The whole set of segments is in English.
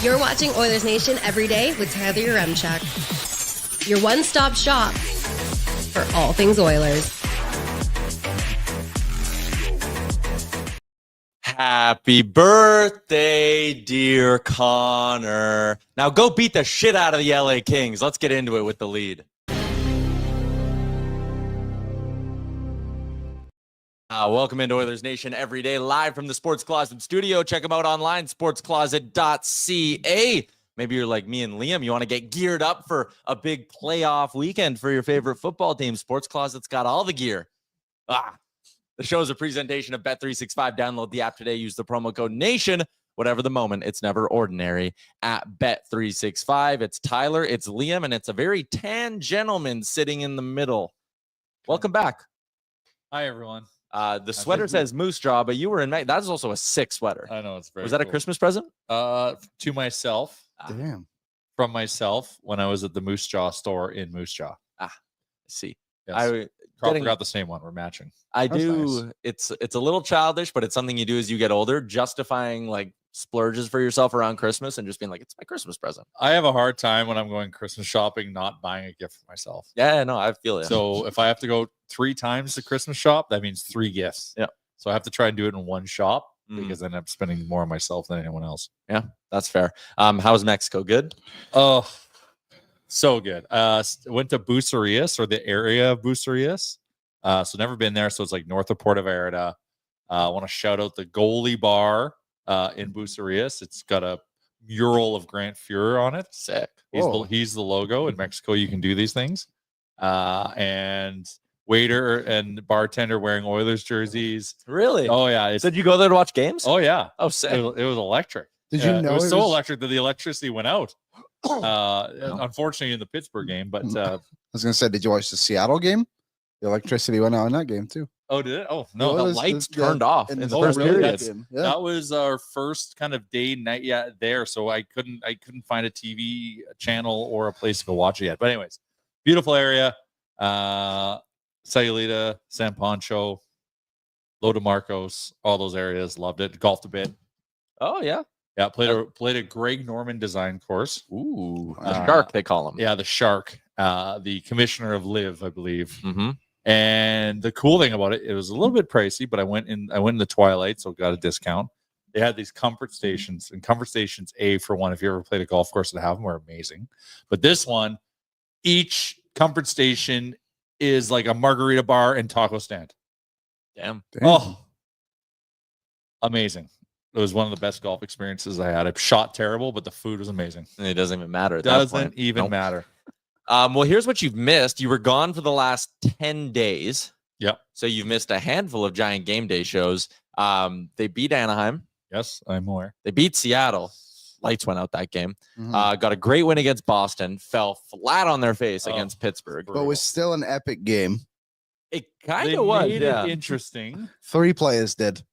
You're watching Oilers Nation every day with Tyler Yaremchuk. Your one-stop shop for all things Oilers. Happy birthday, dear Connor. Now go beat the shit out of the LA Kings. Let's get into it with the lead. Welcome into Oilers Nation every day, live from the Sports Closet studio. Check them out online, sportscloset.ca. Maybe you're like me and Liam. You want to get geared up for a big playoff weekend for your favorite football team. Sports Closet's got all the gear. The show is a presentation of Bet365. Download the app today. Use the promo code NATION. Whatever the moment, it's never ordinary at Bet365. It's Tyler, it's Liam, and it's a very tan gentleman sitting in the middle. Welcome back. Hi, everyone. The sweater says Moose Jaw, but you were in That's also a sick sweater. I know, it's very Was that cool. a Christmas present? To myself. Damn. From myself when I was at the Moose Jaw store in Moose Jaw. I see. Yes. Probably got the same one. We're matching. That's nice. It's a little childish, but it's something you do as you get older, justifying like splurges for yourself around Christmas and just being like, it's my Christmas present. I have a hard time when I'm going Christmas shopping not buying a gift for myself. Yeah, no, I feel it. So if I have to go 3 times to Christmas shop, that means 3 gifts. Yeah. So I have to try and do it in one shop because then I'm spending more on myself than anyone else. Yeah, that's fair. How's Mexico? Good? Oh, so good. Went to Bucerias, or the area of Bucerias. So never been there. So it's like north of Puerto Vallarta. I want to shout out the Goalie Bar in Bucerias. It's got a mural of Grant Fuhrer on it. Sick. He's the logo. In Mexico, you can do these things. And waiter and bartender wearing Oilers jerseys. Really? Oh, yeah. Did you go there to watch games? Oh, yeah. Oh, sick. It was electric. Did you know it was so electric that the electricity went out? Unfortunately, in the Pittsburgh game, but I was gonna say, did you watch the Seattle game? The electricity went out in that game too. oh, did it? Oh no, the was lights the- turned off in the first really? period. Yeah. that was our first kind of day night there. So I couldn't find a TV channel or a place to go watch it yet. But anyways, beautiful area. Sayulita, San Pancho, Loda Marcos, all those areas. Loved it. Golfed a bit. Oh, yeah. Yeah, played a Greg Norman design course. Ooh, the shark, they call him. Yeah, the Shark, the commissioner of Live, I believe. Mm-hmm. And the cool thing about it, it was a little bit pricey, but I went in the twilight, so got a discount. They had these comfort stations, and comfort stations A for one. If you ever played a golf course that have them, are amazing. But this one, each comfort station is like a margarita bar and taco stand. Damn. Oh, amazing. It was one of the best golf experiences I had. I shot terrible, but the food was amazing. And it doesn't even matter. Doesn't even matter. Well, here's what you've missed. You were gone for the last 10 days. Yep. So you've missed a handful of Giant Game Day shows. They beat Anaheim. Yes, I'm aware. They beat Seattle. Lights went out that game. Mhm. Got a great win against Boston. Fell flat on their face against Pittsburgh. But it was still an epic game. It kind They of was. made Yeah. it interesting. 3 players did.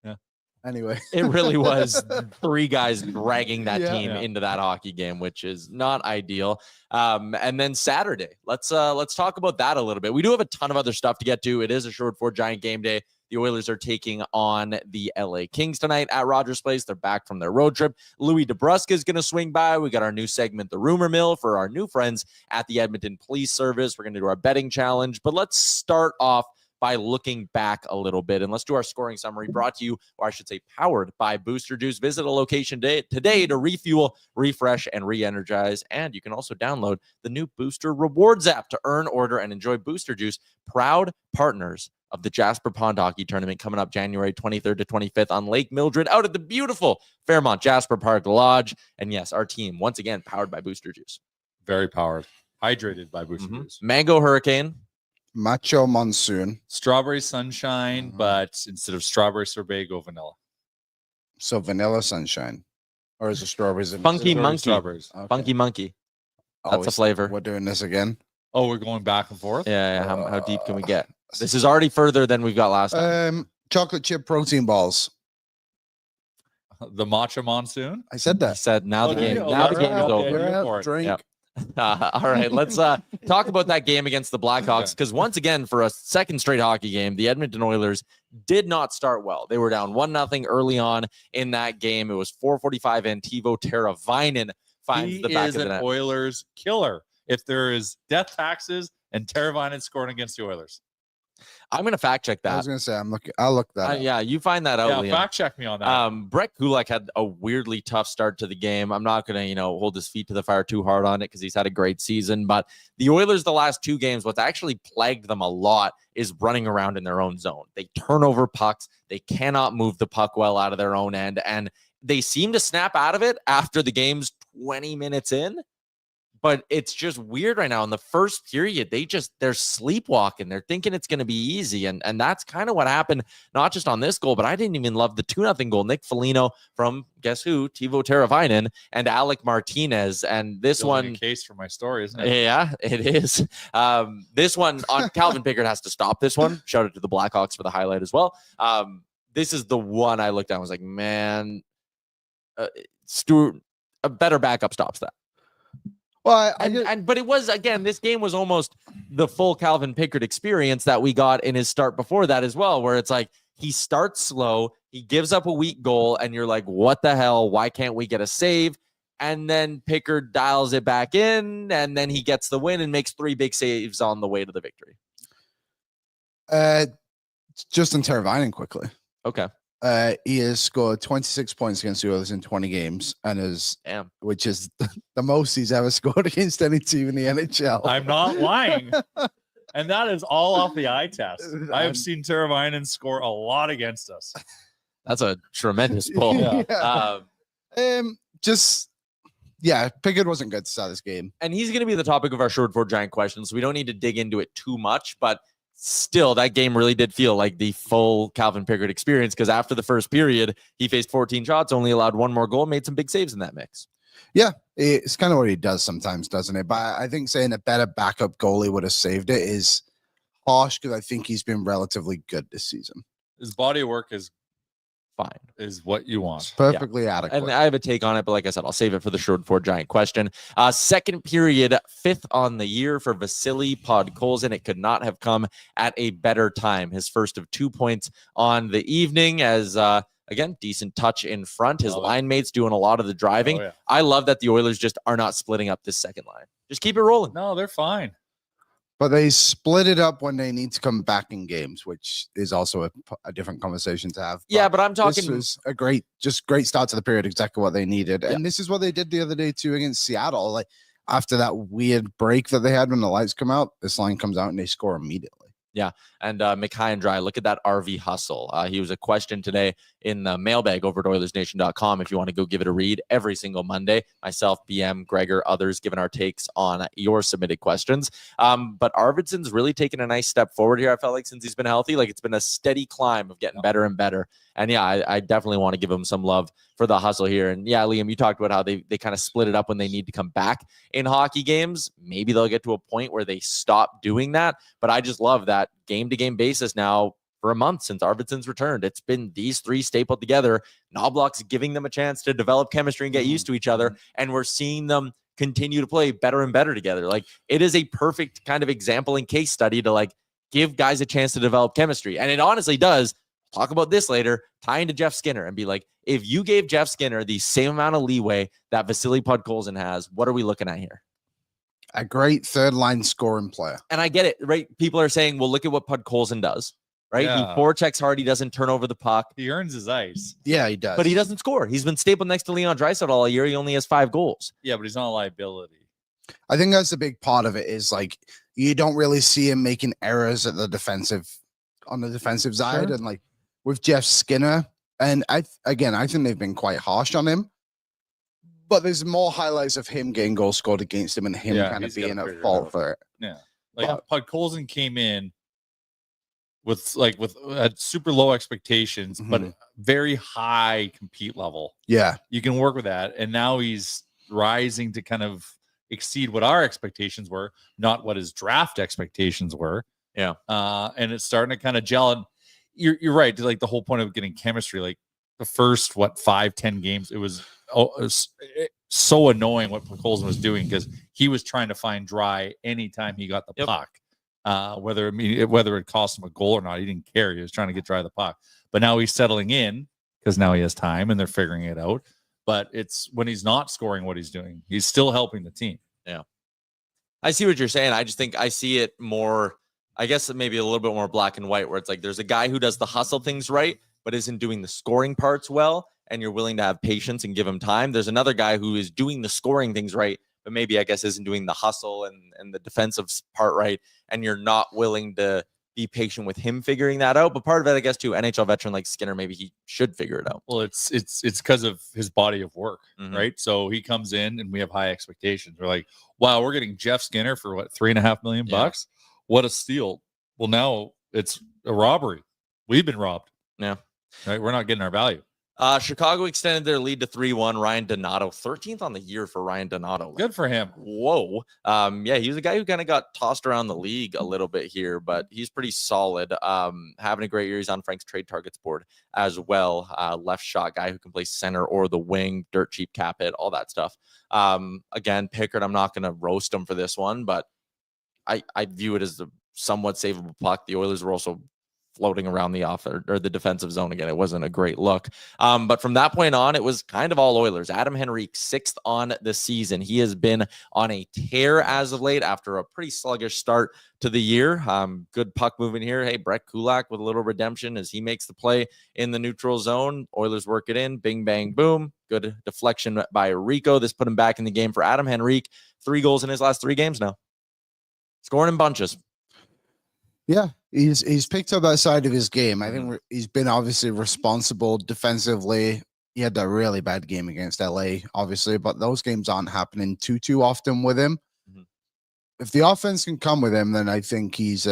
Yeah. Anyway, It really was 3 guys dragging that Yeah. team Yeah. into that hockey game, which is not ideal. And then Saturday, let's talk about that a little bit. We do have a ton of other stuff to get to. It is a short for Giant Game Day. The Oilers are taking on the LA Kings tonight at Rogers Place. They're back from their road trip. Louie DeBrusk is going to swing by. We got our new segment, The Rumor Mill, for our new friends at the Edmonton Police Service. We're going to do our betting challenge, but let's start off by looking back a little bit. And let's do our scoring summary, brought to you, or I should say powered by Booster Juice. Visit a location today to refuel, refresh, and re-energize. And you can also download the new Booster Rewards app to earn, order, and enjoy Booster Juice, proud partners of the Jasper Pond Hockey Tournament coming up January 23rd to 25th on Lake Mildred out at the beautiful Fairmont Jasper Park Lodge. And yes, our team, once again, powered by Booster Juice. Very powered. Hydrated by Booster Juice. Mango Hurricane. Macho Monsoon. Strawberry Sunshine, but instead of strawberry sorbet, go vanilla. So vanilla sunshine. Or is it strawberries? and- Funky Strawberry Monkey. Strawberries. Okay. Funky Monkey. That's a Always- flavor. We're doing this again. Oh, we're going back and forth? Yeah, how deep can we get? This is already further than we've got last time. Chocolate chip protein balls. The Matcha Monsoon? I said I that. said now the Okay, game. okay, Now the game is okay, over. okay. Yeah, for it. drink. Yep. All right, let's talk about that game against the Blackhawks, because once again, for a second straight hockey game, the Edmonton Oilers did not start well. They were down 1-0 early on in that game. It was 4:45, and Teuvo Teravainen finds the back of the net. Oilers killer. If there is death taxes and Teravainen scoring against the Oilers. I'm going to fact check that. I was going to say, I'll look that up. Yeah, you find that out, Yeah, Liam. fact check me on that. Brett Kulak had a weirdly tough start to the game. I'm not going to, hold his feet to the fire too hard on it because he's had a great season. But the Oilers, the last two games, what's actually plagued them a lot is running around in their own zone. They turn over pucks. They cannot move the puck well out of their own end. And they seem to snap out of it after the game's 20 minutes in. But it's just weird right now. In the first period, they're sleepwalking. They're thinking it's going to be easy. And that's kind of what happened, not just on this goal, but I didn't even love the 2-0 goal. Nick Foligno from, guess who? Teuvo Teravainen and Alec Martinez. And this one... a case for my story, isn't it? Yeah, it is. This one on Calvin Pickard has to stop this one. Shout out to the Blackhawks for the highlight as well. This is the one I looked at and was like, man, Stuart, a better backup stops that. Well, but it was, again, this game was almost the full Calvin Pickard experience that we got in his start before that as well, where it's like he starts slow, he gives up a weak goal, and you're like, what the hell? Why can't we get a save? And then Pickard dials it back in, and then he gets the win and makes 3 big saves on the way to the victory. Justin Teravainen quickly. Okay. He has scored 26 points against the Oilers in 20 games, which is the most he's ever scored against any team in the NHL. I'm not lying. And that is all off the eye test. I have seen Teravainen score a lot against us. That's a tremendous pull. Pickard wasn't good to start this game. And he's going to be the topic of our Short for Giant questions, so we don't need to dig into it too much, but still, that game really did feel like the full Calvin Pickard experience, because after the first period, he faced 14 shots, only allowed 1 more goal, made some big saves in that mix. Yeah, it's kind of what he does sometimes, doesn't it? But I think saying a better backup goalie would have saved it is harsh, because I think he's been relatively good this season. His body of work is fine, is what you want. It's perfectly adequate. And I have a take on it, but like I said, I'll save it for the Short for Giant question. Second period, 5th on the year for Vasily Podkolzin. It could not have come at a better time. His first of 2 points on the evening, as again, decent touch in front. His line mates doing a lot of the driving. I love that the Oilers just are not splitting up this second line. Just keep it rolling. No, they're fine. But they split it up when they need to come back in games, which is also a different conversation to have. But I'm talking... This was a great start to the period, exactly what they needed. And this is what they did the other day, too, against Seattle. Like, after that weird break that they had when the lights come out, this line comes out and they score immediately. Yeah, and Mikhail and Dry, look at that RV hustle. He was a question today in the mailbag over at Oilersnation.com if you want to go give it a read every single Monday. Myself, BM, Gregor, others giving our takes on your submitted questions. But Arvidsson's really taken a nice step forward here. I felt like since he's been healthy, like it's been a steady climb of getting better and better. And yeah, I definitely want to give him some love for the hustle here. And yeah, Liam, you talked about how they kind of split it up when they need to come back in hockey games. Maybe they'll get to a point where they stop doing that. But I just love that game-to-game basis now for a month since Arvidsson's returned. It's been these 3 stapled together. Knoblauch's giving them a chance to develop chemistry and get used to each other. And we're seeing them continue to play better and better together. Like, it is a perfect kind of example and case study to like give guys a chance to develop chemistry. And it honestly does. Talk about this later, tie into Jeff Skinner and be like, if you gave Jeff Skinner the same amount of leeway that Vasily Podkolzin has, what are we looking at here? A great third-line scoring player. And I get it, right? People are saying, well, look at what Podkolzin does, right? Yeah. He forechecks hard. He doesn't turn over the puck. He earns his ice. Yeah, he does. But he doesn't score. He's been stapled next to Leon Draisaitl all year. He only has 5 goals. Yeah, but he's not a liability. I think that's a big part of it is like you don't really see him making errors on the defensive side. Sure. And like with Jeff Skinner, and I think they've been quite harsh on him. But there's more highlights of him getting goals scored against him and him kind of being at fault for it. Yeah. Like Podkolzin came in with super low expectations, but very high compete level. Yeah. You can work with that. And now he's rising to kind of exceed what our expectations were, not what his draft expectations were. Yeah. And it's starting to kind of gel. And you're right. Like the whole point of getting chemistry, like the first 5-10 games, it was so annoying what Colson was doing because he was trying to find dry anytime he got the puck. Whether it cost him a goal or not, he didn't care. He was trying to get dry the puck. But now he's settling in because now he has time and they're figuring it out. But it's when he's not scoring what he's doing, he's still helping the team. Yeah. I see what you're saying. I just think I see it more, I guess maybe a little bit more black and white, where it's like there's a guy who does the hustle things right, but isn't doing the scoring parts well, and you're willing to have patience and give him time. There's another guy who is doing the scoring things right, but maybe I guess isn't doing the hustle and the defensive part right, and you're not willing to be patient with him figuring that out. But part of it, I guess, too, NHL veteran like Skinner, maybe he should figure it out. Well, it's because of his body of work, right? So he comes in and we have high expectations. We're like, wow, we're getting Jeff Skinner for what, $3.5 million bucks? What a steal. Well, now it's a robbery. We've been robbed. Yeah. Right. We're not getting our value. Chicago extended their lead to 3-1. Ryan Donato, 13th on the year for Ryan Donato. Good for him. Whoa. Yeah, he was a guy who kind of got tossed around the league a little bit here, but he's pretty solid. Having a great year. He's on Frank's trade targets board as well. Left shot guy who can play center or the wing, dirt cheap cap hit, all that stuff. Again, Pickard, I'm not going to roast him for this one, but I view it as a somewhat savable puck. The Oilers were also floating around the off or the defensive zone again. It wasn't a great look. But from that point on, it was kind of all Oilers. Adam Henrique, 6th on the season. He has been on a tear as of late after a pretty sluggish start to the year. Good puck moving here. Hey, Brett Kulak with a little redemption as he makes the play in the neutral zone. Oilers work it in. Bing, bang, boom. Good deflection by Rico. This put him back in the game for Adam Henrique. 3 goals in his last 3 games now. Scoring in bunches. Yeah, he's picked up that side of his game. I think he's been obviously responsible defensively. He had that really bad game against LA, obviously, but those games aren't happening too often with him. If the offense can come with him, then I think he's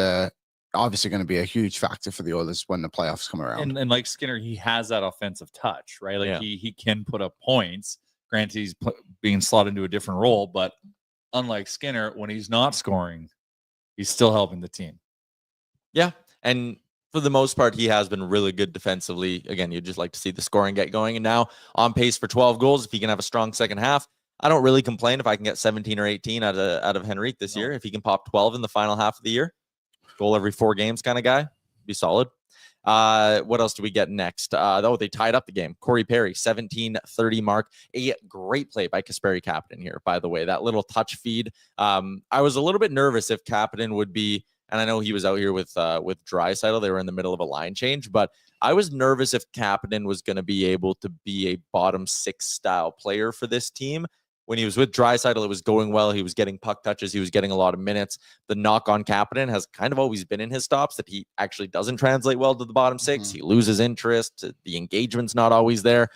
obviously going to be a huge factor for the Oilers when the playoffs come around. And like Skinner, he has that offensive touch, right? Like he can put up points. Granted, he's being slotted into a different role, but unlike Skinner, when he's not scoring, he's still helping the team. Yeah, and for the most part, he has been really good defensively. Again, you'd just like to see the scoring get going. And now on pace for 12 goals. If he can have a strong second half, I don't really complain if I can get 17 or 18 out of Henrique this year. If he can pop 12 in the final half of the year, goal every 4 games kind of guy, be solid. What else do we get next? They tied up the game. Corey Perry, 17:30 mark. A great play by Kasperi Kapanen here, by the way. That little touch feed. I was a little bit nervous if Kapanen would be, and I know he was out here with Draisaitl. They were in the middle of a line change, but I was nervous if Kapanen was going to be able to be a bottom 6 style player for this team. When he was with Draisaitl, it was going well. He was getting puck touches. He was getting a lot of minutes. The knock on Kapanen has kind of always been in his stops that he actually doesn't translate well to the bottom 6. He loses interest. The engagement's not always there.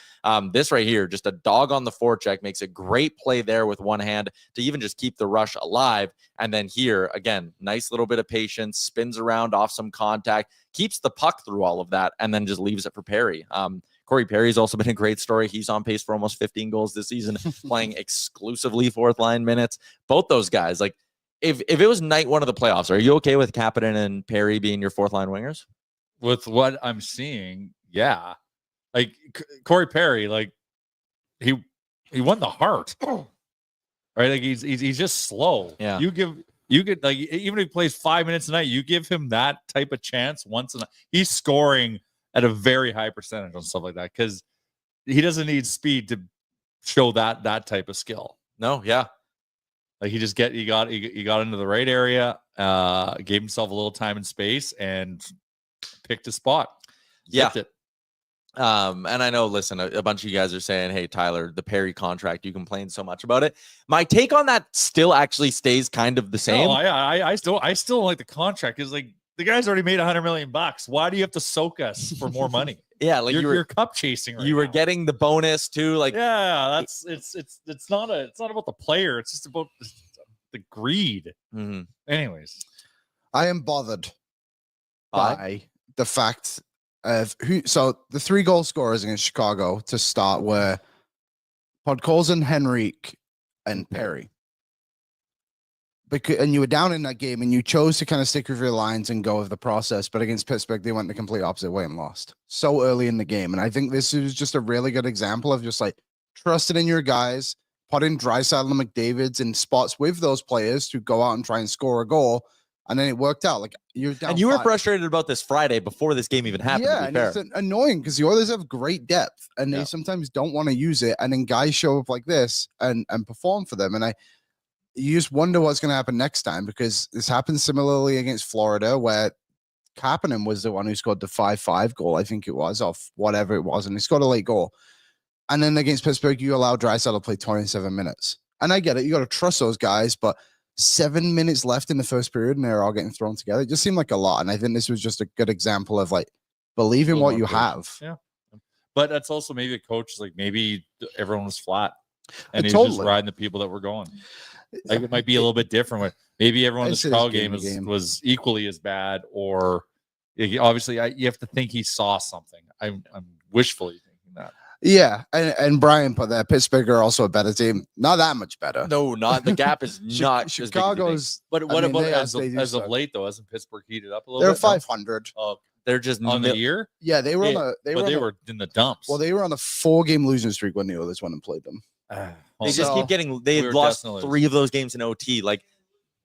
This right here, just a dog on the forecheck, makes a great play there with one hand to even just keep the rush alive. And then here, again, nice little bit of patience, spins around off some contact, keeps the puck through all of that, and then just leaves it for Perry. Corey Perry's also been a great story. He's on pace for almost 15 goals this season, playing exclusively 4th line minutes. Both those guys, like if it was night 1 of the playoffs, are you okay with Kapanen and Perry being your 4th line wingers? With what I'm seeing, yeah. Like Corey Perry, like he won the Hart, right? Like he's just slow. Yeah. You could like even if he plays 5 minutes a night, you give him that type of chance once a night. He's scoring at a very high percentage on stuff like that because he doesn't need speed to show that type of skill. No, yeah. Like he got into the right area, gave himself a little time and space, and picked a spot. Zipped it. And I know, listen, a bunch of you guys are saying, hey, Tyler, the Perry contract, you complain so much about it. My take on that still actually stays kind of the same. No, I still like the contract. Is like the guy's already made $100 million. Why do you have to soak us for more money? Yeah, like you're cup chasing. Right you were now. getting the bonus too. Like, yeah, it's not about the player. It's just about the greed. Anyways, I am bothered by the fact of so the 3 goal scorers against Chicago to start were Podkolzin, Henrique, and Perry. And you were down in that game and you chose to kind of stick with your lines and go with the process. But against Pittsburgh, they went the complete opposite way and lost so early in the game. And I think this is just a really good example of just like trusting in your guys, putting Draisaitl and McDavid's in spots with those players to go out and try and score a goal. And then it worked out. Like you're down. And you were 5. frustrated about this Friday before this game even happened. Yeah, to be and fair. it's annoying because the Oilers have great depth, and Yeah. they sometimes don't want to use it. And then guys show up like this and perform for them. And you just wonder what's going to happen next time, because this happened similarly against Florida, where Kapanen was the one who scored the 5-5 goal, I think it was, off whatever it was, and he scored a late goal. And then against Pittsburgh, you allow Draisaitl to play 27 minutes. And I get it, you got to trust those guys, but 7 minutes left in the first period and they're all getting thrown together. It just seemed like a lot. And I think this was just a good example of like, believe in what you have. Yeah. But that's also maybe a coach, like maybe everyone was flat and he's Totally. just riding the people that were going. Like it might be a little bit different. Maybe everyone in the Chicago game was equally as bad, or obviously you have to think he saw something. I'm wishfully thinking that. Yeah, and Brian put that Pittsburgh are also a better team. Not that much better. No, not the gap is not Chicago's. But what about as of late though? Hasn't Pittsburgh heated up a little bit? They're 500. Oh, they're just on the year. Yeah, they were they were in the dumps. Well, they were on a 4-game losing streak when the Oilers went and played them. They just keep getting. They lost 3 of those games in OT. Like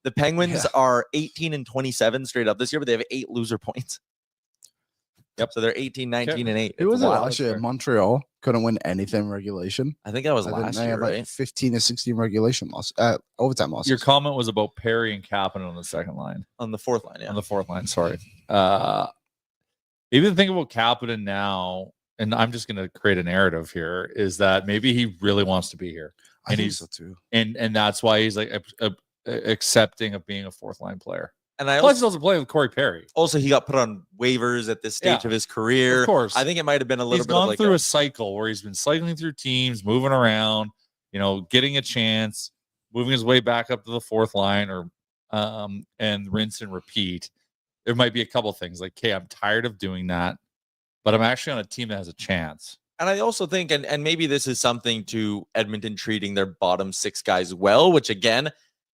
the Penguins are 18-27 straight up this year, but they have 8 loser points. Yep. So they're 18, 19, and 8. It was last year. Montreal couldn't win anything in regulation. I think that was last year, had right? like 15 or 16 regulation loss, overtime losses. Your comment was about Perry and Kapanen on the second line. On the fourth line, yeah. On the fourth line, sorry. Even think about Kapanen now, and I'm just going to create a narrative here, is that maybe he really wants to be here. I think so too. And that's why he's like accepting of being a fourth line player. And I also doesn't play with Corey Perry. Also, he got put on waivers at this stage of his career. Of course. I think it might have been a little he's bit gone of like through a cycle where he's been cycling through teams, moving around, getting a chance, moving his way back up to the fourth line, or and rinse and repeat. There might be a couple things like, hey, I'm tired of doing that, but I'm actually on a team that has a chance. And I also think, and maybe this is something to Edmonton treating their bottom 6 guys well, which again,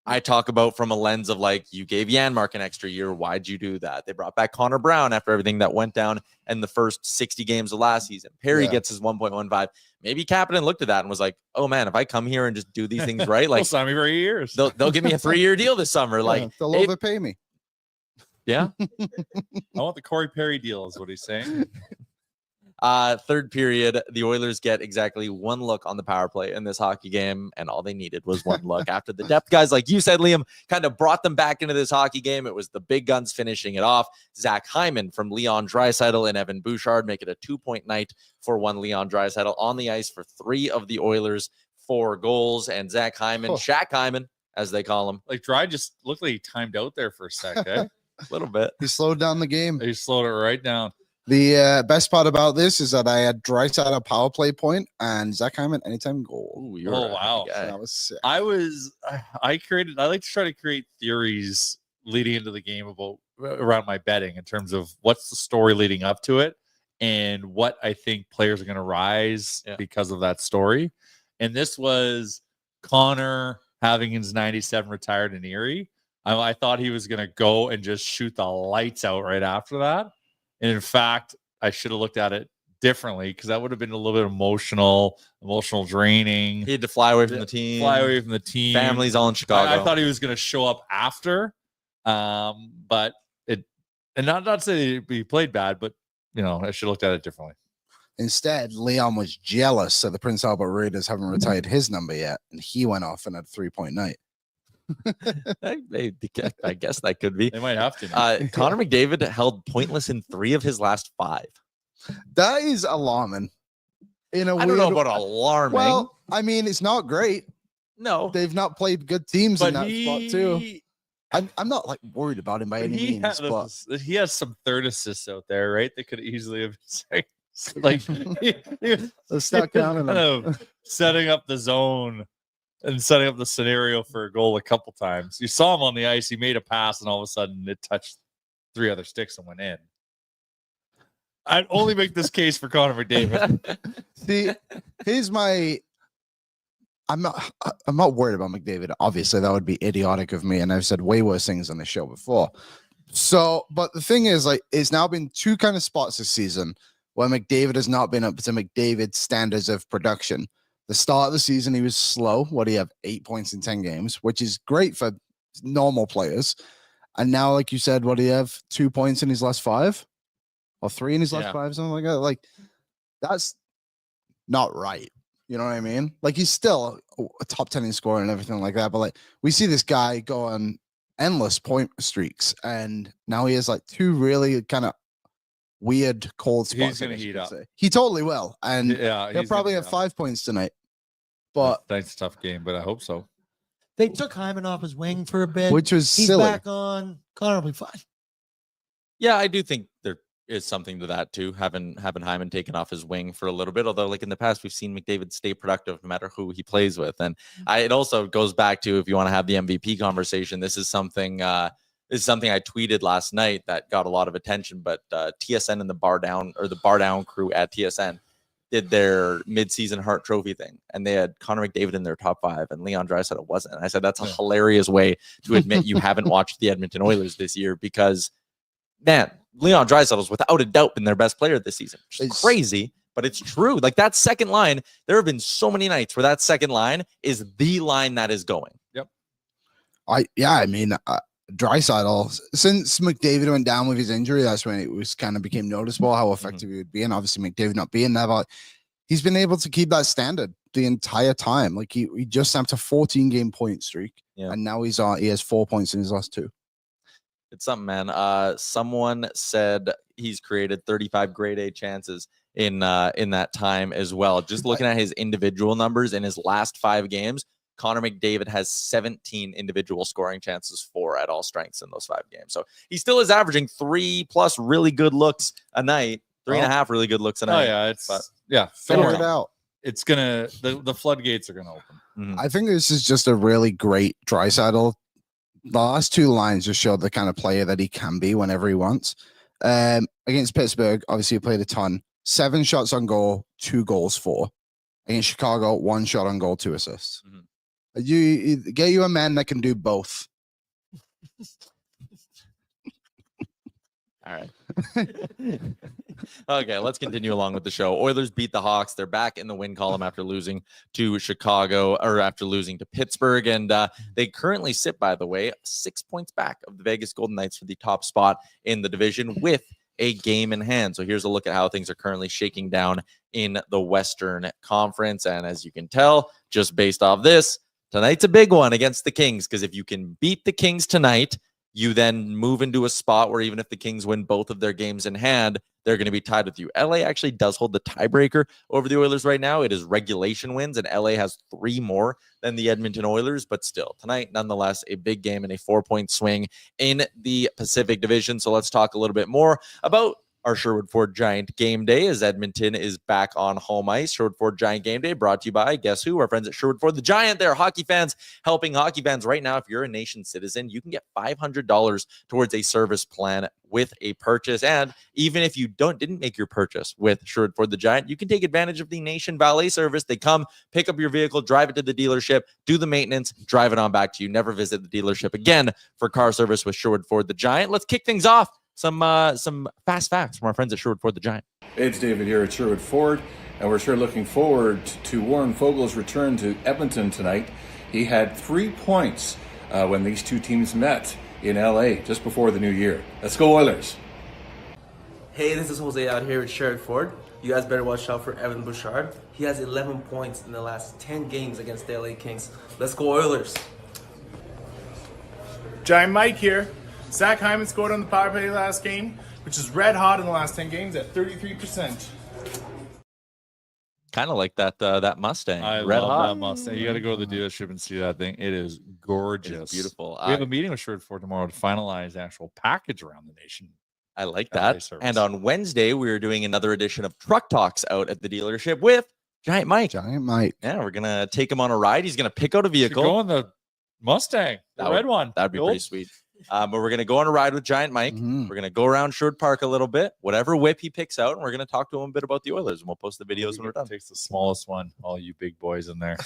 I talk about from a lens of like, you gave Janmark an extra year. Why'd you do that? They brought back Connor Brown after everything that went down in the first 60 games of last season. Perry gets his 1.15. Maybe Kapanen looked at that and was like, oh man, if I come here and just do these things right, like they'll sign me for 8 years. They'll give me a 3-year deal this summer. Like they'll overpay me. Yeah. I want the Corey Perry deal is what he's saying. Third period, the Oilers get exactly 1 look on the power play in this hockey game, and all they needed was 1 look. After the depth guys, like you said, Liam, kind of brought them back into this hockey game. It was the big guns finishing it off. Zach Hyman from Leon Draisaitl and Evan Bouchard make it a 2-point night for one Leon Draisaitl on the ice for 3 of the Oilers' 4 goals. And Zach Hyman, Shaq Hyman, as they call him. Like Dry just looked like he timed out there for a sec, eh? A little bit. He slowed down the game. He slowed it right down. The best part about this is that I had Draisaitl a power play point and Zach Hyman anytime goal. Ooh, wow. That was sick. I like to try to create theories leading into the game around my betting in terms of what's the story leading up to it and what I think players are going to rise because of that story. And this was Connor having his 97 retired in Erie. I thought he was going to go and just shoot the lights out right after that. And in fact, I should have looked at it differently because that would have been a little bit emotional draining. He had to fly away from the team. Family's all in Chicago. I thought he was going to show up after, but not to say he played bad, but I should have looked at it differently. Instead, Leon was jealous that the Prince Albert Raiders haven't retired his number yet, and he went off and had 3-point night. I guess that could be. They might have to. Connor McDavid held pointless in 3 of his last 5. That is alarming. I don't know about alarming. Well, I mean, it's not great. No, they've not played good teams in that spot too. I'm not like worried about him by any means. But he has some third assists out there, right? They could easily have like let's not count him. Setting up the zone. And setting up the scenario for a goal a couple times. You saw him on the ice. He made a pass, and all of a sudden, it touched 3 other sticks and went in. I'd only make this case for Connor McDavid. See, here's my. I'm not worried about McDavid. Obviously, that would be idiotic of me, and I've said way worse things on the show before. So, but the thing is, like, it's now been 2 kind of spots this season where McDavid has not been up to McDavid's standards of production. The start of the season, he was slow. What do you have? 8 points in 10 games, which is great for normal players. And now, like you said, what do you have? 2 points in his last 5 or 3 in his last 5, something like that. Like, that's not right. You know what I mean? Like, he's still a top 10 in scoring and everything like that. But like, we see this guy go on endless point streaks, and now he has like 2 really kind of weird cold spots. He's going to heat up. He totally will. And he'll probably have 5 points tonight. But that's a tough game, but I hope so. They took Hyman off his wing for a bit, which was He's silly. back on. Connor will be fine. Yeah, I do think there is something to that too. Having Hyman taken off his wing for a little bit, although like in the past we've seen McDavid stay productive no matter who he plays with, and it also goes back to, if you want to have the MVP conversation, this is something. I tweeted last night that got a lot of attention, but TSN and the Bar Down crew at TSN did their midseason Hart Trophy thing, and they had Connor McDavid in their top 5, and Leon Draisaitl wasn't. And I said that's a hilarious way to admit you haven't watched the Edmonton Oilers this year, because man, Leon Draisaitl is without a doubt been their best player this season. It's crazy, but it's true. Like, that second line, there have been so many nights where that second line is the line that is going. Yep. I mean, Draisaitl, since McDavid went down with his injury, that's when it was kind of became noticeable how effective he would be. And obviously McDavid not being there, but he's been able to keep that standard the entire time. Like, he just snapped a 14-game point streak, and now he has 4 points in his last 2. It's something, man. Someone said he's created 35 grade A chances in that time as well. Just looking at his individual numbers in his last 5 games, Connor McDavid has 17 individual scoring chances for at all strengths in those 5 games. So he still is averaging 3+ really good looks a night, 3.5 really good looks a night. Oh yeah, Figure it out. It's gonna the floodgates are gonna open. Mm-hmm. I think this is just a really great Draisaitl. The last 2 lines just showed the kind of player that he can be whenever he wants. Against Pittsburgh, obviously he played a ton. 7 shots on goal, 2 goals for. Against Chicago, 1 shot on goal, 2 assists. Mm-hmm. You get you a man that can do both. All right. Okay, let's continue along with the show. Oilers beat the Hawks. They're back in the win column after losing to Chicago, or after losing to Pittsburgh. And they currently sit, by the way, 6 points back of the Vegas Golden Knights for the top spot in the division with a game in hand. So here's a look at how things are currently shaking down in the Western Conference. And as you can tell, just based off this, tonight's a big one against the Kings, because if you can beat the Kings tonight, you then move into a spot where even if the Kings win both of their games in hand, they're going to be tied with you. LA actually does hold the tiebreaker over the Oilers right now. It is regulation wins, and LA has 3 more than the Edmonton Oilers. But still, tonight, nonetheless, a big game and a 4-point swing in the Pacific Division. So let's talk a little bit more about our Sherwood Ford Giant Game Day, as Edmonton is back on home ice. Sherwood Ford Giant Game Day brought to you by, guess who? Our friends at Sherwood Ford the Giant. They're hockey fans helping hockey fans right now. If you're a nation citizen, you can get $500 towards a service plan with a purchase. And even if you didn't make your purchase with Sherwood Ford the Giant, you can take advantage of the Nation Valet service. They come, pick up your vehicle, drive it to the dealership, do the maintenance, drive it on back to you. Never visit the dealership again for car service with Sherwood Ford the Giant. Let's kick things off. Some fast facts from our friends at Sherwood Ford the Giant. It's David here at Sherwood Ford, and we're sure looking forward to Warren Fogel's return to Edmonton tonight. He had 3 points when these 2 teams met in LA just before the new year. Let's go Oilers! Hey, this is Jose out here at Sherwood Ford. You guys better watch out for Evan Bouchard. He has 11 points in the last 10 games against the LA Kings. Let's go Oilers! Giant Mike here. Zach Hyman scored on the power play last game, which is red hot in the last 10 games at 33%. Kind of like that Mustang. I red love hot. that Mustang. You got to go to the dealership and see that thing. It is gorgeous. It's beautiful. We have a meeting with Sherwood Ford tomorrow to finalize the actual package around the nation. I like LA that. service. And on Wednesday, we are doing another edition of Truck Talks out at the dealership with Giant Mike. Giant Mike. Yeah, we're gonna take him on a ride. He's gonna pick out a Should vehicle. go in the Mustang, the That red would- one. That'd be The pretty old sweet. But we're going to go on a ride with Giant Mike. Mhm. We're going to go around Sherwood Park a little bit, whatever whip he picks out, and we're going to talk to him a bit about the Oilers, and we'll post the videos when we're done. Takes the smallest one. All you big boys in there.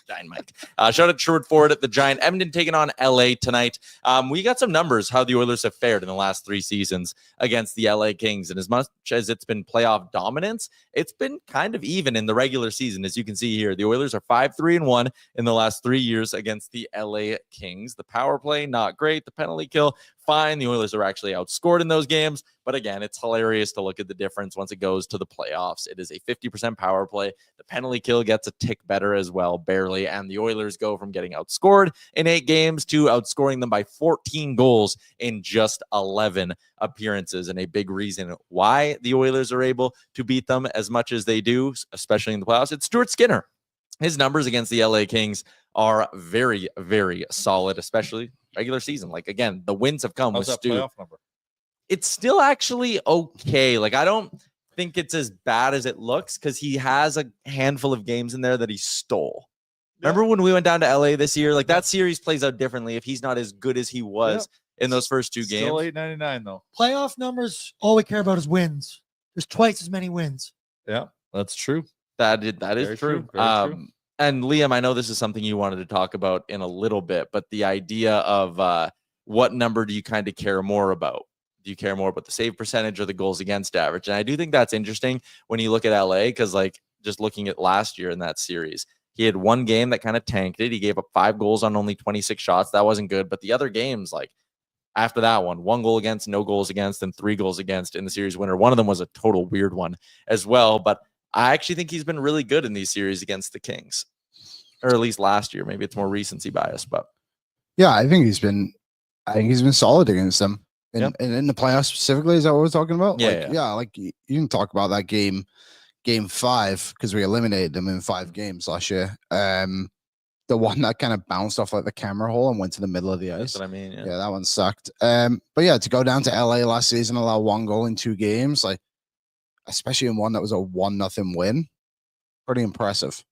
Giant Mike. Shout out to Sherwood Ford at the Giant. Edmonton taking on LA tonight. We got some numbers how the Oilers have fared in the last 3 seasons against the LA Kings. And as much as it's been playoff dominance, it's been kind of even in the regular season. As you can see here, the Oilers are 5-3-1 in the last 3 years against the LA Kings. The power play, not great. The penalty kill, fine. The Oilers are actually outscored in those games. But again, it's hilarious to look at the difference once it goes to the playoffs. It is a 50% power play. The penalty kill gets a tick better as well, barely. And the Oilers go from getting outscored in 8 games to outscoring them by 14 goals in just 11 appearances. And a big reason why the Oilers are able to beat them as much as they do, especially in the playoffs, it's Stuart Skinner. His numbers against the LA Kings are very, very solid, especially regular season. Like, again, the wins have come How's with that Stu. playoff number? It's still actually okay. Like, I don't think it's as bad as it looks because he has a handful of games in there that he stole. Remember when we went down to LA this year? Like, that series plays out differently if he's not as good as he was in those first 2 games. Still $8.99 though. Playoff numbers, all we care about is wins. There's twice as many wins. Yeah, that's true. That is Very true. Very true. And Liam, I know this is something you wanted to talk about in a little bit, but the idea of what number do you kind of care more about? Do you care more about the save percentage or the goals against average? And I do think that's interesting when you look at LA, because like just looking at last year in that series, he had 1 game that kind of tanked it. He gave up 5 goals on only 26 shots. That wasn't good. But the other games, like after that one, 1 goal against, no goals against, and 3 goals against in the series winner. One of them was a total weird one as well. But I actually think he's been really good in these series against the Kings, or at least last year. Maybe it's more recency bias, but Yeah, I think he's been solid against them. And in the playoffs specifically, is that what we're talking about? Yeah, like you can talk about that game 5, because we eliminated them in 5 games last year. The one that kind of bounced off like the camera hole and went to the middle of the ice. that's what I mean. Yeah, that one sucked. But yeah, to go down to LA last season, allow 1 goal in 2 games, like especially in one that was a 1-0 win, pretty impressive.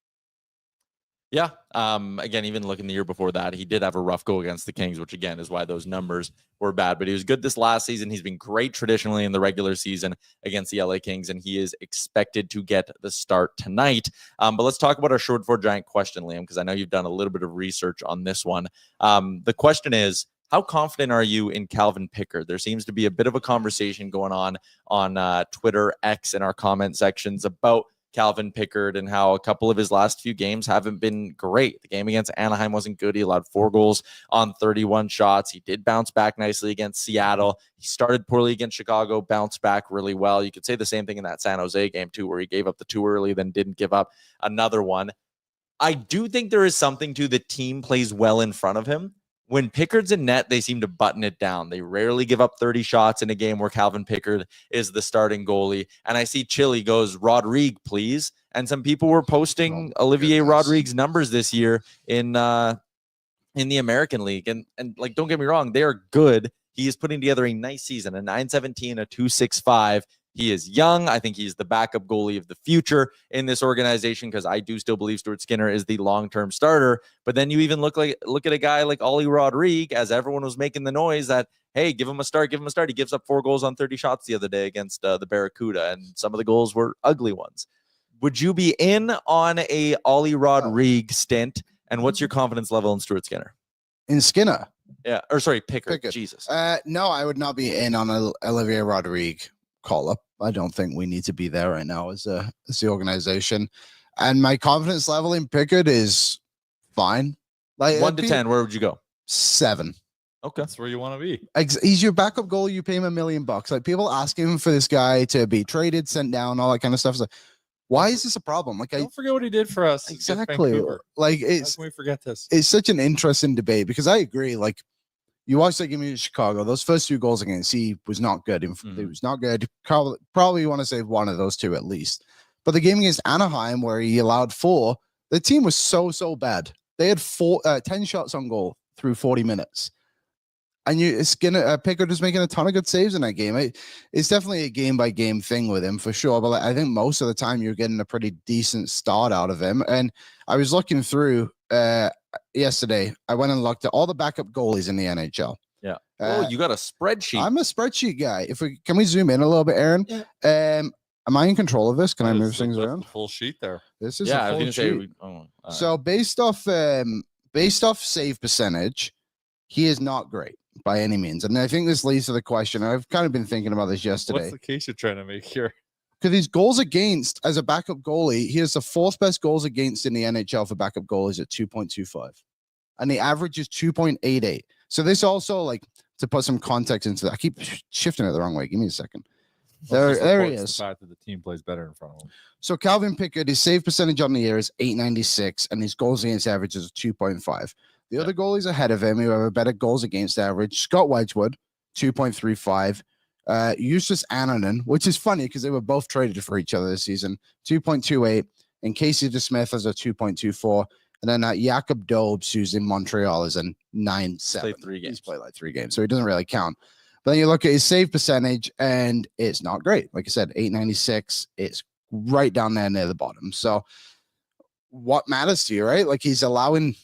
Yeah. Again, even looking the year before that, he did have a rough go against the Kings, which again is why those numbers were bad. But he was good this last season. He's been great traditionally in the regular season against the LA Kings, and he is expected to get the start tonight. But let's talk about our Sherwood Ford Giant question, Liam, because I know you've done a little bit of research on this one. The question is, how confident are you in Calvin Pickard? There seems to be a bit of a conversation going on Twitter, X, in our comment sections about Calvin Pickard and how a couple of his last few games haven't been great. The game against Anaheim wasn't good. He allowed 4 goals on 31 shots. He did bounce back nicely against Seattle. He started poorly against Chicago, bounced back really well. You could say the same thing in that San Jose game too, where he gave up the 2 early, then didn't give up another one. I do think there is something to the team plays well in front of him. When Pickard's in net, they seem to button it down. They rarely give up 30 shots in a game where Calvin Pickard is the starting goalie. And I see Chili goes, Rodrigue, please. And some people were posting Olivier Rodrigue's numbers this year in the American League. And like, don't get me wrong, they are good. He is putting together a nice season, a .917, a .265. He is young. I think he's the backup goalie of the future in this organization, because I do still believe Stuart Skinner is the long-term starter. But then you even look at a guy like Ollie Rodrigue, as everyone was making the noise that, hey, give him a start. He gives up 4 goals on 30 shots the other day against the Barracuda, and some of the goals were ugly ones. Would you be in on a Ollie Rodrigue stint? And what's your confidence level in Stuart Skinner? In Skinner? Yeah, or sorry, Pickard. Jesus. No, I would not be in on Olivier Rodrigue call up. I don't think we need to be there right now as the organization. And my confidence level in Pickard is fine. Like 1 to 10, where would you go? 7. Okay, that's where you want to be. He's your backup goal. You pay him $1 million. Like, people asking for this guy to be traded, sent down, all that kind of stuff. It's like, why is this a problem? Like, Don't forget what he did for us. exactly. How Like, can we forget this? it's such an interesting debate, because I agree. Like, you watch that game in Chicago, those first 2 goals against, he was not good. It was not good. Probably want to save one of those 2 at least. But the game against Anaheim, where he allowed 4, the team was so bad. They had 10 shots on goal through 40 minutes. And Pickard was making a ton of good saves in that game. It's definitely a game-by-game thing with him, for sure. But I think most of the time you're getting a pretty decent start out of him. And I was looking through yesterday. I went and looked at all the backup goalies in the NHL. Oh, you got a spreadsheet. I'm a spreadsheet guy. Can we zoom in a little bit, Aaron? Yeah. Am I in control of this? Can I move things That's around? the full sheet there. This is yeah, a I was full gonna say. sheet. So based off save percentage, he is not great by any means. And I think this leads to the question. I've kind of been thinking about this yesterday. What's the case you're trying to make here? Because his goals against as a backup goalie, he has the fourth best goals against in the NHL for backup goalies at 2.25. And the average is 2.88. So this also, like, to put some context into that, I keep shifting it the wrong way. Give me a second. There he is. The fact that the team plays better in front of him. So Calvin Pickard, his save percentage on the year is 896, and his goals against average is 2.5. The other goalies ahead of him who have a better goals against average, Scott Wedgwood, 2.35. Justus Annunen, which is funny because they were both traded for each other this season, 2.28. And Casey DeSmith has a 2.24. And then Jakob Dobes, who's in Montreal, is a 9.7. Played 3 games. He's played like 3 games, so he doesn't really count. But then you look at his save percentage, and it's not great. Like I said, 896. It's right down there near the bottom. So what matters to you, right? Like, he's allowing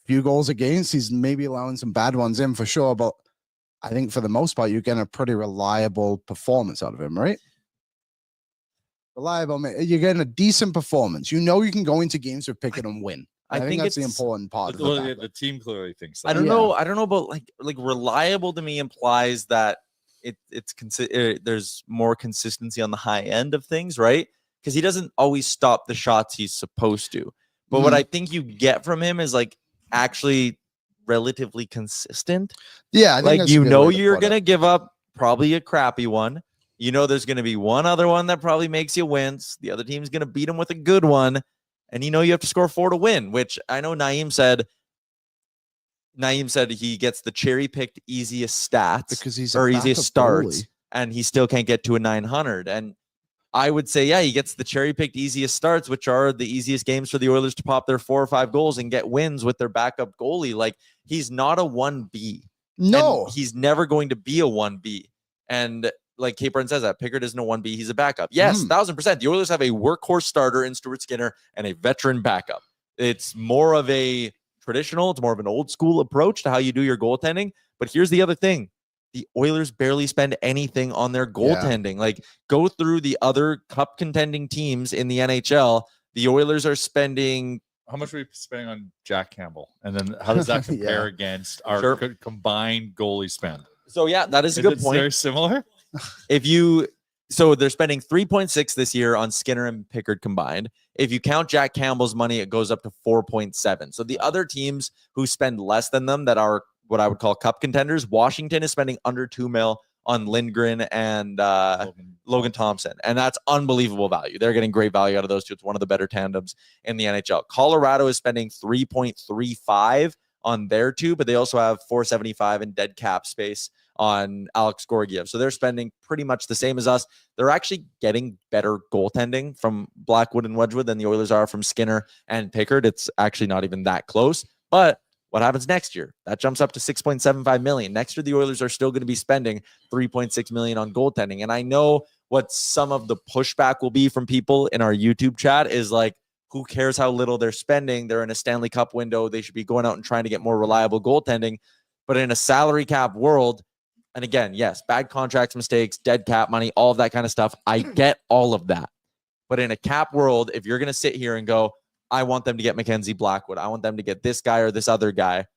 few goals against. He's maybe allowing some bad ones in for sure. But I think for the most part, you're getting a pretty reliable performance out of him, right? Reliable. You're getting a decent performance. You know you can go into games with Pickett and win. I think that's the important part. The team clearly thinks that. I don't know. I don't know about like reliable to me implies that there's more consistency on the high end of things, right? Because he doesn't always stop the shots he's supposed to. But what I think you get from him is like actually relatively consistent. Yeah, I think like you're gonna give up probably a crappy one. You know there's gonna be one other one that probably makes you wince. The other team's gonna beat him with a good one. And you know you have to score 4 to win, which I know Naeem said he gets the cherry-picked easiest stats because he's easiest starts, and he still can't get to a 900. And I would say, yeah, he gets the cherry-picked easiest starts, which are the easiest games for the Oilers to pop their 4 or 5 goals and get wins with their backup goalie. Like, he's not a 1B. No. And he's never going to be a 1B. And like Kate Burton says that Pickard isn't a 1B, he's a backup. Yes, 1000%. The Oilers have a workhorse starter in Stuart Skinner and a veteran backup. It's more of a traditional, it's more of an old school approach to how you do your goaltending. But here's the other thing. The Oilers barely spend anything on their goaltending. Like, go through the other cup contending teams in the NHL. The Oilers are spending. How much are we spending on Jack Campbell? And then how does that compare against our combined goalie spend? So yeah, that is a good point. Very similar. So they're spending 3.6 this year on Skinner and Pickard combined. If you count Jack Campbell's money, it goes up to 4.7. So the other teams who spend less than them that are what I would call cup contenders, Washington is spending under $2 million on Lindgren and Logan Thompson. And that's unbelievable value. They're getting great value out of those two. It's one of the better tandems in the NHL. Colorado is spending 3.35 on their two, but they also have 475 in dead cap space on Alex Gorgiev. So they're spending pretty much the same as us. They're actually getting better goaltending from Blackwood and Wedgwood than the Oilers are from Skinner and Pickard. It's actually not even that close. But what happens next year? That jumps up to $6.75 million. Next year, the Oilers are still going to be spending $3.6 million on goaltending. And I know what some of the pushback will be from people in our YouTube chat is like, who cares how little they're spending? They're in a Stanley Cup window. They should be going out and trying to get more reliable goaltending. But in a salary cap world, and again, yes, bad contracts, mistakes, dead cap money, all of that kind of stuff. I get all of that. But in a cap world, if you're going to sit here and go, I want them to get Mackenzie Blackwood, I want them to get this guy or this other guy.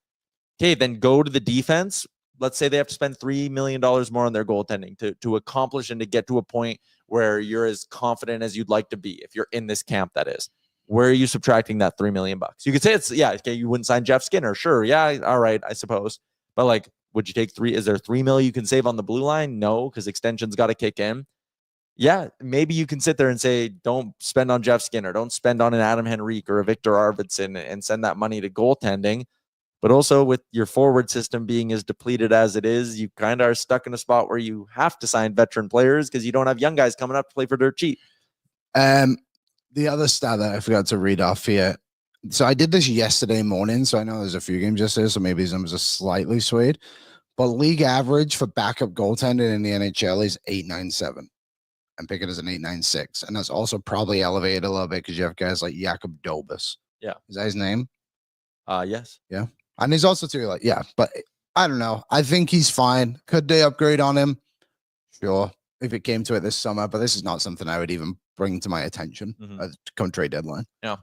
Okay, then go to the defense. Let's say they have to spend $3 million more on their goaltending to accomplish and to get to a point where you're as confident as you'd like to be. If you're in this camp, that is. Where are you subtracting that $3 million? You could say it's, yeah, okay, you wouldn't sign Jeff Skinner. Sure, yeah, all right, I suppose. But like, would you take is there $3 million you can save on the blue line? No, because extension's got to kick in. Yeah, maybe you can sit there and say, don't spend on Jeff Skinner. Don't spend on an Adam Henrique or a Victor Arvidsson and send that money to goaltending. But also with your forward system being as depleted as it is, you kind of are stuck in a spot where you have to sign veteran players because you don't have young guys coming up to play for dirt cheap. The other stat that I forgot to read off here. So I did this yesterday morning, so I know there's a few games yesterday, so maybe these numbers are slightly swayed. But league average for backup goaltending in the NHL is 897. And Pickett is an 896. And that's also probably elevated a little bit because you have guys like Jakob Dobes. Yeah. Is that his name? Yes. Yeah. And he's also too like, yeah, but I don't know. I think he's fine. Could they upgrade on him? Sure, if it came to it this summer, but this is not something I would even bring to my attention come trade deadline. Yeah.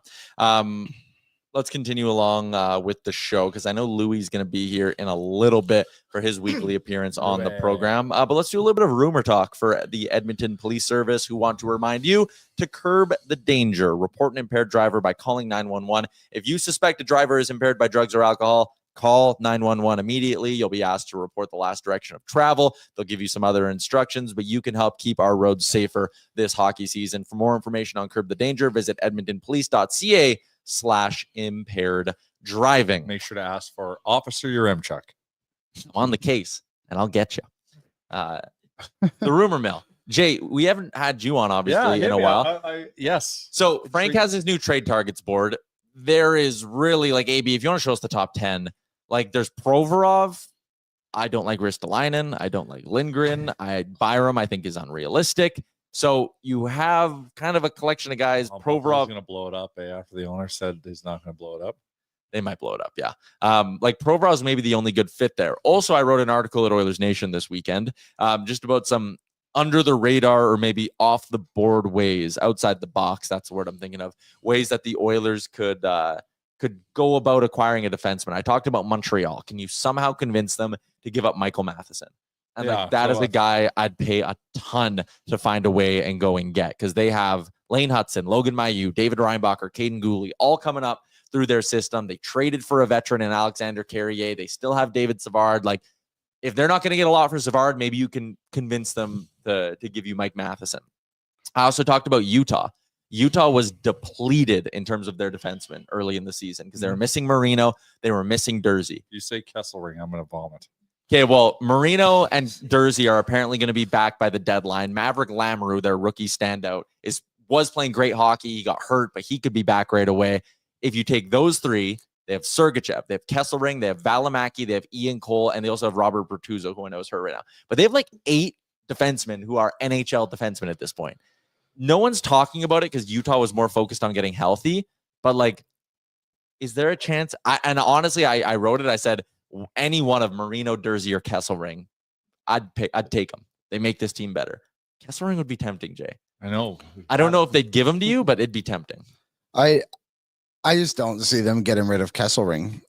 Let's continue along with the show because I know Louie is going to be here in a little bit for his weekly appearance on the program. But let's do a little bit of rumor talk for the Edmonton Police Service, who want to remind you to curb the danger. Report an impaired driver by calling 911. If you suspect a driver is impaired by drugs or alcohol, call 911 immediately. You'll be asked to report the last direction of travel. They'll give you some other instructions, but you can help keep our roads safer this hockey season. For more information on Curb the Danger, visit edmontonpolice.ca/impaired driving. Make sure to ask for Officer Yaremchuk. I'm on the case, and I'll get you. The rumor mill. Jay, we haven't had you on, obviously, in a while. Yes. So Frank has his new trade targets board. There is really, like, AB, if you want to show us the top 10, like, there's Provorov. I don't like Ristolainen. I don't like Lindgren. Byram, I think, is unrealistic. So you have kind of a collection of guys. Provorov going to blow it up after the owner said he's not going to blow it up. They might blow it up, yeah. Like Provorov is maybe the only good fit there. Also, I wrote an article at Oilersnation this weekend just about some under the radar or maybe off the board ways, outside the box. That's the word I'm thinking of. Ways that the Oilers could go about acquiring a defenseman. I talked about Montreal. Can you somehow convince them to give up Michael Matheson? And that is a guy I'd pay a ton to find a way and go and get, because they have Lane Hudson, Logan Mailloux, David Reinbacher, Caden Gooley, all coming up through their system. They traded for a veteran in Alexander Carrier. They still have David Savard. Like, if they're not going to get a lot for Savard, maybe you can convince them to give you Mike Matheson. I also talked about Utah. Utah was depleted in terms of their defensemen early in the season because they were missing Marino. They were missing Dursey. You say Kesselring, I'm going to vomit. Okay, well, Marino and Dursey are apparently going to be back by the deadline. Maverick Lamoureux, their rookie standout, was playing great hockey. He got hurt, but he could be back right away. If you take those three, they have Sergachev, they have Kesselring, they have Valimaki, they have Ian Cole, and they also have Robert Bertuzzo, who I know is hurt right now. But they have like 8 defensemen who are NHL defensemen at this point. No one's talking about it because Utah was more focused on getting healthy. But, like, is there a chance? And honestly, I wrote it. I said, any one of Marino, Dursey, or Kesselring, I'd take them. They make this team better. Kesselring would be tempting, Jay. I know. I don't know if they'd give them to you, but it'd be tempting. I just don't see them getting rid of Kesselring.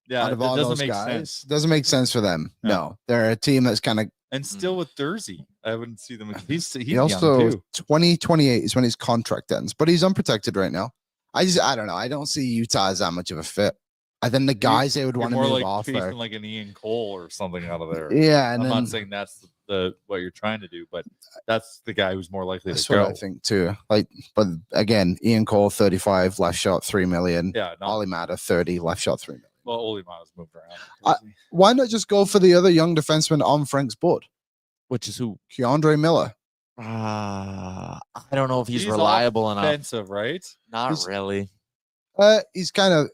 Yeah, Out of all those guys, sense. Doesn't make sense for them. Yeah. No, they're a team that's kind of. And still with Dursey, I wouldn't see them. He's he also 2028 is when his contract ends, but he's unprotected right now. I don't know. I don't see Utah as that much of a fit. I think the guys they would want to move like off there, like an Ian Cole or something out of there. Yeah, and I'm not saying that's what you're trying to do, but that's the guy who's more likely to go. That's what I think too. Like, but again, Ian Cole 35, left shot $3 million. Yeah, Ollie Matter 30, left shot $3 million. Well, Ollie Matter's moved around. Why not just go for the other young defenseman on Frank's board? Which is who? Keandre Miller. I don't know if he's reliable enough. Offensive, right? Not really. He's kind of.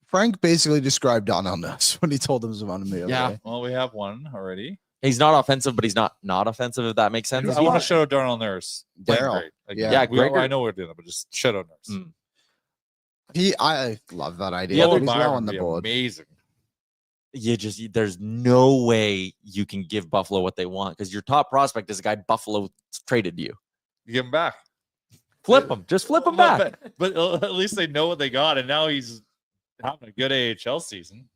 Frank basically described Don on us when he told him about him. Yeah. Well, we have one already. He's not offensive, but he's not offensive, if that makes sense. I want to shout out Darnell Nurse. Daryl. Yeah, I know we're doing it, but just shout out Nurse. I love that idea. The other he's well on the board. Amazing. There's no way you can give Buffalo what they want because your top prospect is a guy Buffalo traded you. You give him back. Flip him. Just flip him back. But at least they know what they got, and now he's having a good AHL season.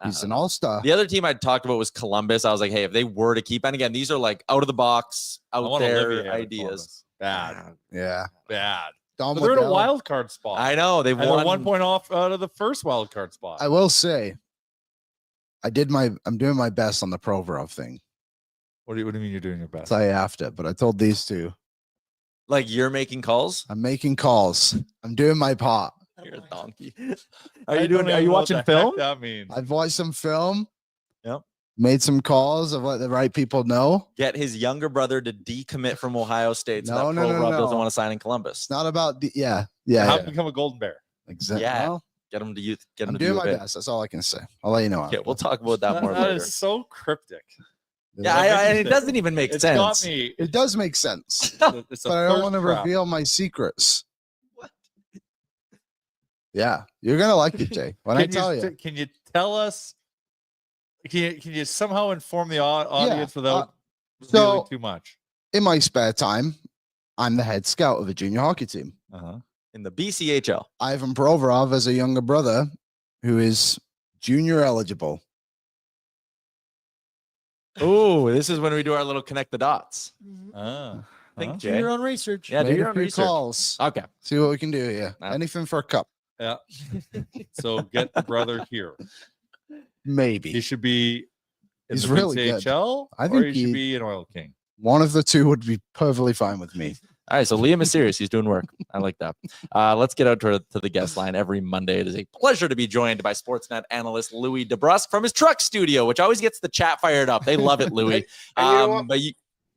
He's an all-star. The other team I talked about was Columbus. I was like, hey, if they were to keep, and again, these are like out of the box, out there ideas. Bad. Yeah. Bad. But they're in a wild card spot. I know. They've won 1 point off out of the first wild card spot. I will say, I'm doing my best on the Provorov thing. What do you mean you're doing your best? I'll tell you after, but I told these two. Like, you're making calls? I'm making calls. I'm doing my part. You're a donkey. Are you watching film? That means I've watched some film. Yep. Made some calls of what the right people know. Get his younger brother to decommit from Ohio State so that No. doesn't want to sign in Columbus. It's not about How to become a Golden Bear. Exactly. Yeah. Well, Get him to youth. Get him I'm to doing do my a bit. best. That's all I can say. I'll let you know. Okay, we'll talk about that more That later. is so cryptic. Yeah, it doesn't even make It's sense. got me. It does make sense, It's but I don't want to reveal my secrets. What? Yeah, you're gonna like it, Jay. When I tell you, can you tell us Can you somehow inform the audience without so- revealing too much? In my spare time, I'm the head scout of a junior hockey team. In the BCHL. Ivan Provorov has a younger brother who is junior eligible. Oh, this is when we do our little connect the dots. Think, Do Jay. your own research. Yeah, do Made your a own few research. calls. Okay. See what we can do here. Yeah. Anything for a cup. Yeah. So get the brother here. Maybe. He should be in He's the really good. BCHL, I or think he should be an Oil King. One of the two would be perfectly fine with me. All right, so Liam is serious. He's doing work. I like that. Let's get out to the guest line every Monday. It is a pleasure to be joined by Sportsnet analyst Louie DeBrusk from his truck studio, which always gets the chat fired up. They love it, Louie. And you know what? But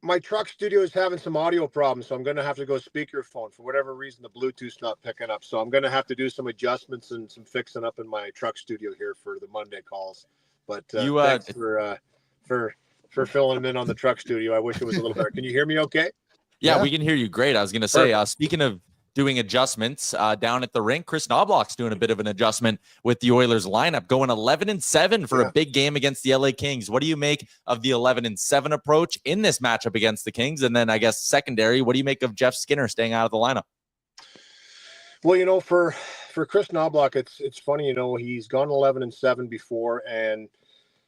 My truck studio is having some audio problems, so I'm going to have to go speakerphone. For whatever reason, the Bluetooth's not picking up. So I'm going to have to do some adjustments and some fixing up in my truck studio here for the Monday calls. But thanks for filling them in on the truck studio. I wish it was a little better. Can you hear me okay? Yeah, we can hear you great. I was going to say, speaking of doing adjustments down at the rink, Chris Knobloch's doing a bit of an adjustment with the Oilers lineup, going 11-7 for a big game against the LA Kings. What do you make of the 11-7 approach in this matchup against the Kings? And then I guess secondary, what do you make of Jeff Skinner staying out of the lineup? Well, you know, for Chris Knobloch, it's funny, you know, he's gone 11-7 before, and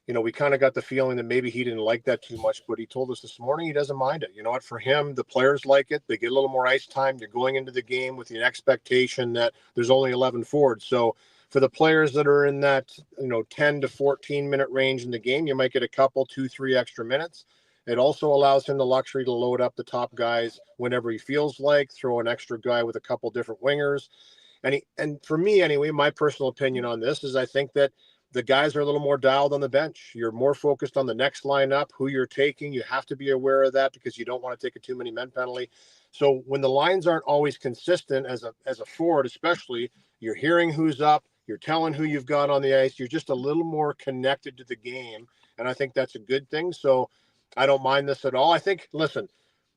you know, we kind of got the feeling that maybe he didn't like that too much, but he told us this morning he doesn't mind it. You know what? For him, the players like it. They get a little more ice time. You're going into the game with the expectation that there's only 11 forwards. So for the players that are in that, you know, 10 to 14 minute range in the game, you might get a couple, 2-3 extra minutes. It also allows him the luxury to load up the top guys whenever he feels like, throw an extra guy with a couple different wingers. And for me, anyway, my personal opinion on this is I think that the guys are a little more dialed on the bench. You're more focused on the next lineup, who you're taking. You have to be aware of that because you don't want to take a too many men penalty. So when the lines aren't always consistent as a forward, especially, you're hearing who's up, you're telling who you've got on the ice. You're just a little more connected to the game. And I think that's a good thing. So I don't mind this at all. I think, listen,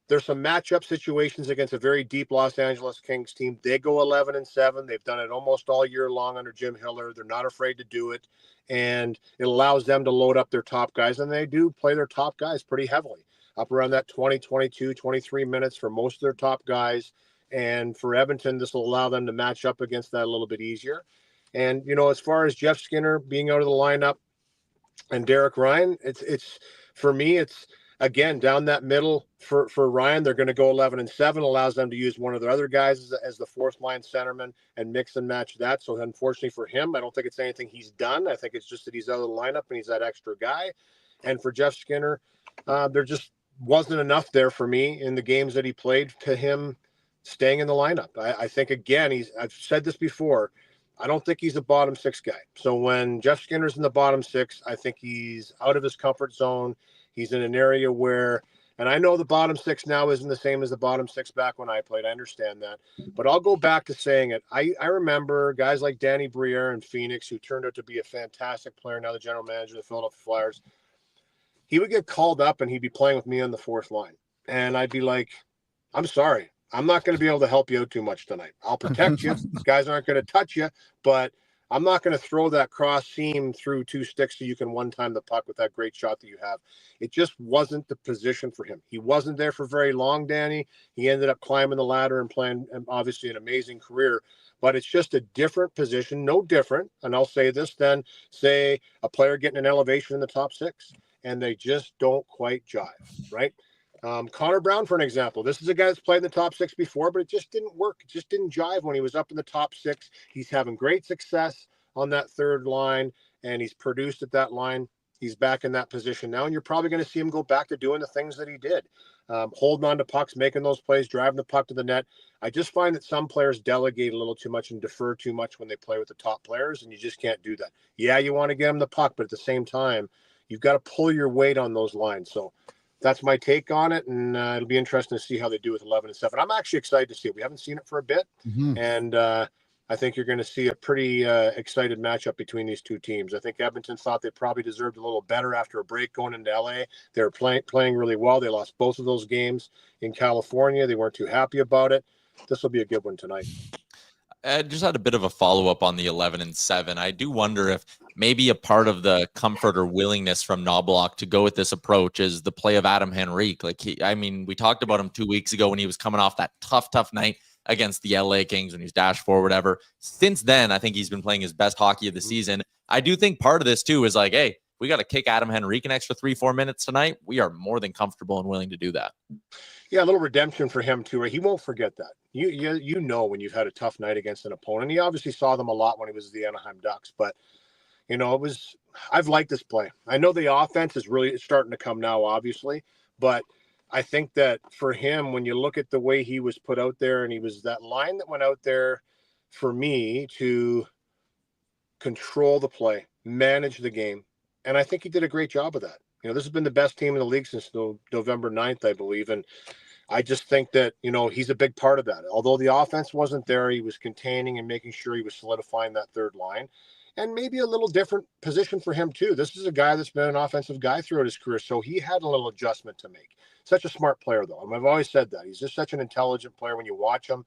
there's some matchup situations against a very deep Los Angeles Kings team. They go 11-7. They've done it almost all year long under Jim Hiller. They're not afraid to do it. And it allows them to load up their top guys. And they do play their top guys pretty heavily, up around that 20, 22, 23 minutes for most of their top guys. And for Edmonton, this will allow them to match up against that a little bit easier. And, you know, as far as Jeff Skinner being out of the lineup and Derek Ryan, it's for me, it's, again, down that middle for Ryan, they're going to go 11-7, allows them to use one of their other guys as the fourth line centerman and mix and match that. So unfortunately for him, I don't think it's anything he's done. I think it's just that he's out of the lineup and he's that extra guy. And for Jeff Skinner, there just wasn't enough there for me in the games that he played to him staying in the lineup. I think, again, I've said this before, I don't think he's a bottom six guy. So when Jeff Skinner's in the bottom six, I think he's out of his comfort zone. He's in an area where, and I know the bottom six now isn't the same as the bottom six back when I played. I understand that. But I'll go back to saying it. I remember guys like Danny Briere in Phoenix, who turned out to be a fantastic player, now the general manager of the Philadelphia Flyers. He would get called up and he'd be playing with me on the fourth line. And I'd be like, I'm sorry. I'm not going to be able to help you out too much tonight. I'll protect you. These guys aren't going to touch you, but I'm not going to throw that cross seam through two sticks so you can one-time the puck with that great shot that you have. It just wasn't the position for him. He wasn't there for very long, Danny. He ended up climbing the ladder and playing, obviously, an amazing career. But it's just a different position, no different. And I'll say this then, say a player getting an elevation in the top six, and they just don't quite jive, right? Connor Brown, for an example, this is a guy that's played in the top six before, but it just didn't work. It just didn't jive when he was up in the top six. He's having great success on that third line, and he's produced at that line. He's back in that position now, and you're probably going to see him go back to doing the things that he did, holding on to pucks, making those plays, driving the puck to the net. I just find that some players delegate a little too much and defer too much when they play with the top players, and you just can't do that. Yeah, you want to get them the puck, but at the same time, you've got to pull your weight on those lines. So that's my take on it, and it'll be interesting to see how they do with 11-7. I'm actually excited to see it. We haven't seen it for a bit, and I think you're going to see a pretty excited matchup between these two teams. I think Edmonton thought they probably deserved a little better after a break going into LA. They were playing really well. They lost both of those games in California. They weren't too happy about it. This will be a good one tonight. I just had a bit of a follow-up on the 11-7. I do wonder if maybe a part of the comfort or willingness from Knobloch to go with this approach is the play of Adam Henrique. Like, we talked about him 2 weeks ago when he was coming off that tough night against the LA Kings when he was dashed for whatever. Since then, I think he's been playing his best hockey of the season. I do think part of this too is like, hey, we got to kick Adam Henrique an extra 3-4 minutes tonight. We are more than comfortable and willing to do that. Yeah, a little redemption for him too. Right? He won't forget that. You know when you've had a tough night against an opponent. He obviously saw them a lot when he was the Anaheim Ducks, but I've liked this play. I know the offense is really starting to come now, obviously, but I think that for him, when you look at the way he was put out there, and he was that line that went out there for me to control the play, manage the game, and I think he did a great job of that. This has been the best team in the league since November 9th, I believe. And I just think that, he's a big part of that. Although the offense wasn't there, he was containing and making sure he was solidifying that third line. And maybe a little different position for him, too. This is a guy that's been an offensive guy throughout his career, so he had a little adjustment to make. Such a smart player, though. I've always said that. He's just such an intelligent player when you watch him.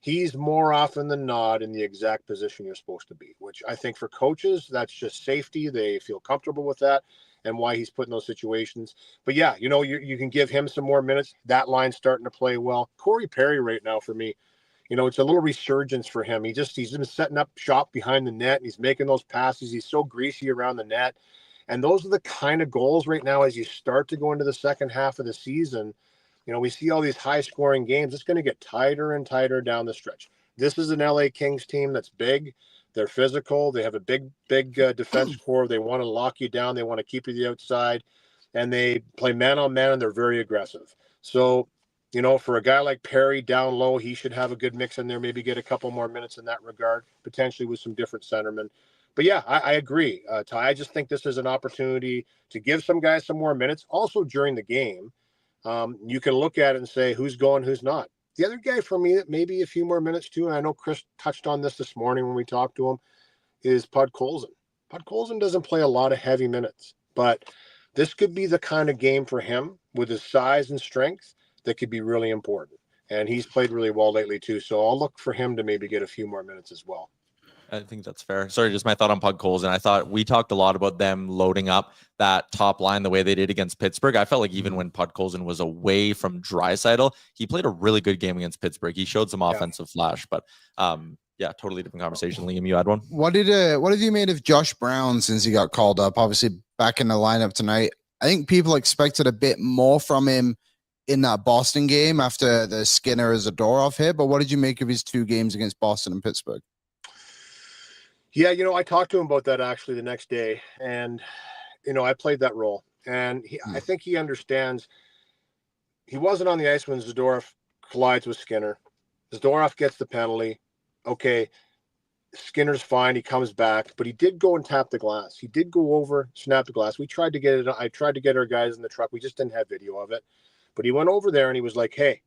He's more often than not in the exact position you're supposed to be, which I think for coaches, that's just safety. They feel comfortable with that and why he's put in those situations. But yeah, you can give him some more minutes. That line's starting to play well. Corey Perry right now for me, it's a little resurgence for him. He's been setting up shop behind the net, and he's making those passes. He's so greasy around the net. And those are the kind of goals right now as you start to go into the second half of the season. We see all these high-scoring games. It's going to get tighter and tighter down the stretch. This is an LA Kings team that's big. They're physical. They have a big defense core. They want to lock you down. They want to keep you to the outside. And they play man-on-man, and they're very aggressive. So, for a guy like Perry down low, he should have a good mix in there, maybe get a couple more minutes in that regard, potentially with some different centermen. But, yeah, I agree, Ty. I just think this is an opportunity to give some guys some more minutes. Also, during the game, you can look at it and say who's going, who's not. The other guy for me that maybe a few more minutes too, and I know Chris touched on this morning when we talked to him, is Podkolzin. Podkolzin doesn't play a lot of heavy minutes, but this could be the kind of game for him with his size and strength that could be really important. And he's played really well lately too, so I'll look for him to maybe get a few more minutes as well. I think that's fair. Sorry, just my thought on Podkolzin. I thought we talked a lot about them loading up that top line the way they did against Pittsburgh. I felt like even when Podkolzin was away from Draisaitl, he played a really good game against Pittsburgh. He showed some offensive flash, but totally different conversation. Liam, you had one? What have you made of Josh Brown since he got called up? Obviously back in the lineup tonight. I think people expected a bit more from him in that Boston game after the Skinner Zadorov hit, but what did you make of his 2 games against Boston and Pittsburgh? Yeah, I talked to him about that actually the next day, and I played that role, and I think he understands. He wasn't on the ice when Zadorov collides with Skinner. Zadorov gets the penalty. Okay, Skinner's fine. He comes back, but he did go and tap the glass. He did go over, snap the glass. We tried to get it. I tried to get our guys in the truck. We just didn't have video of it, but he went over there and he was like, "Hey,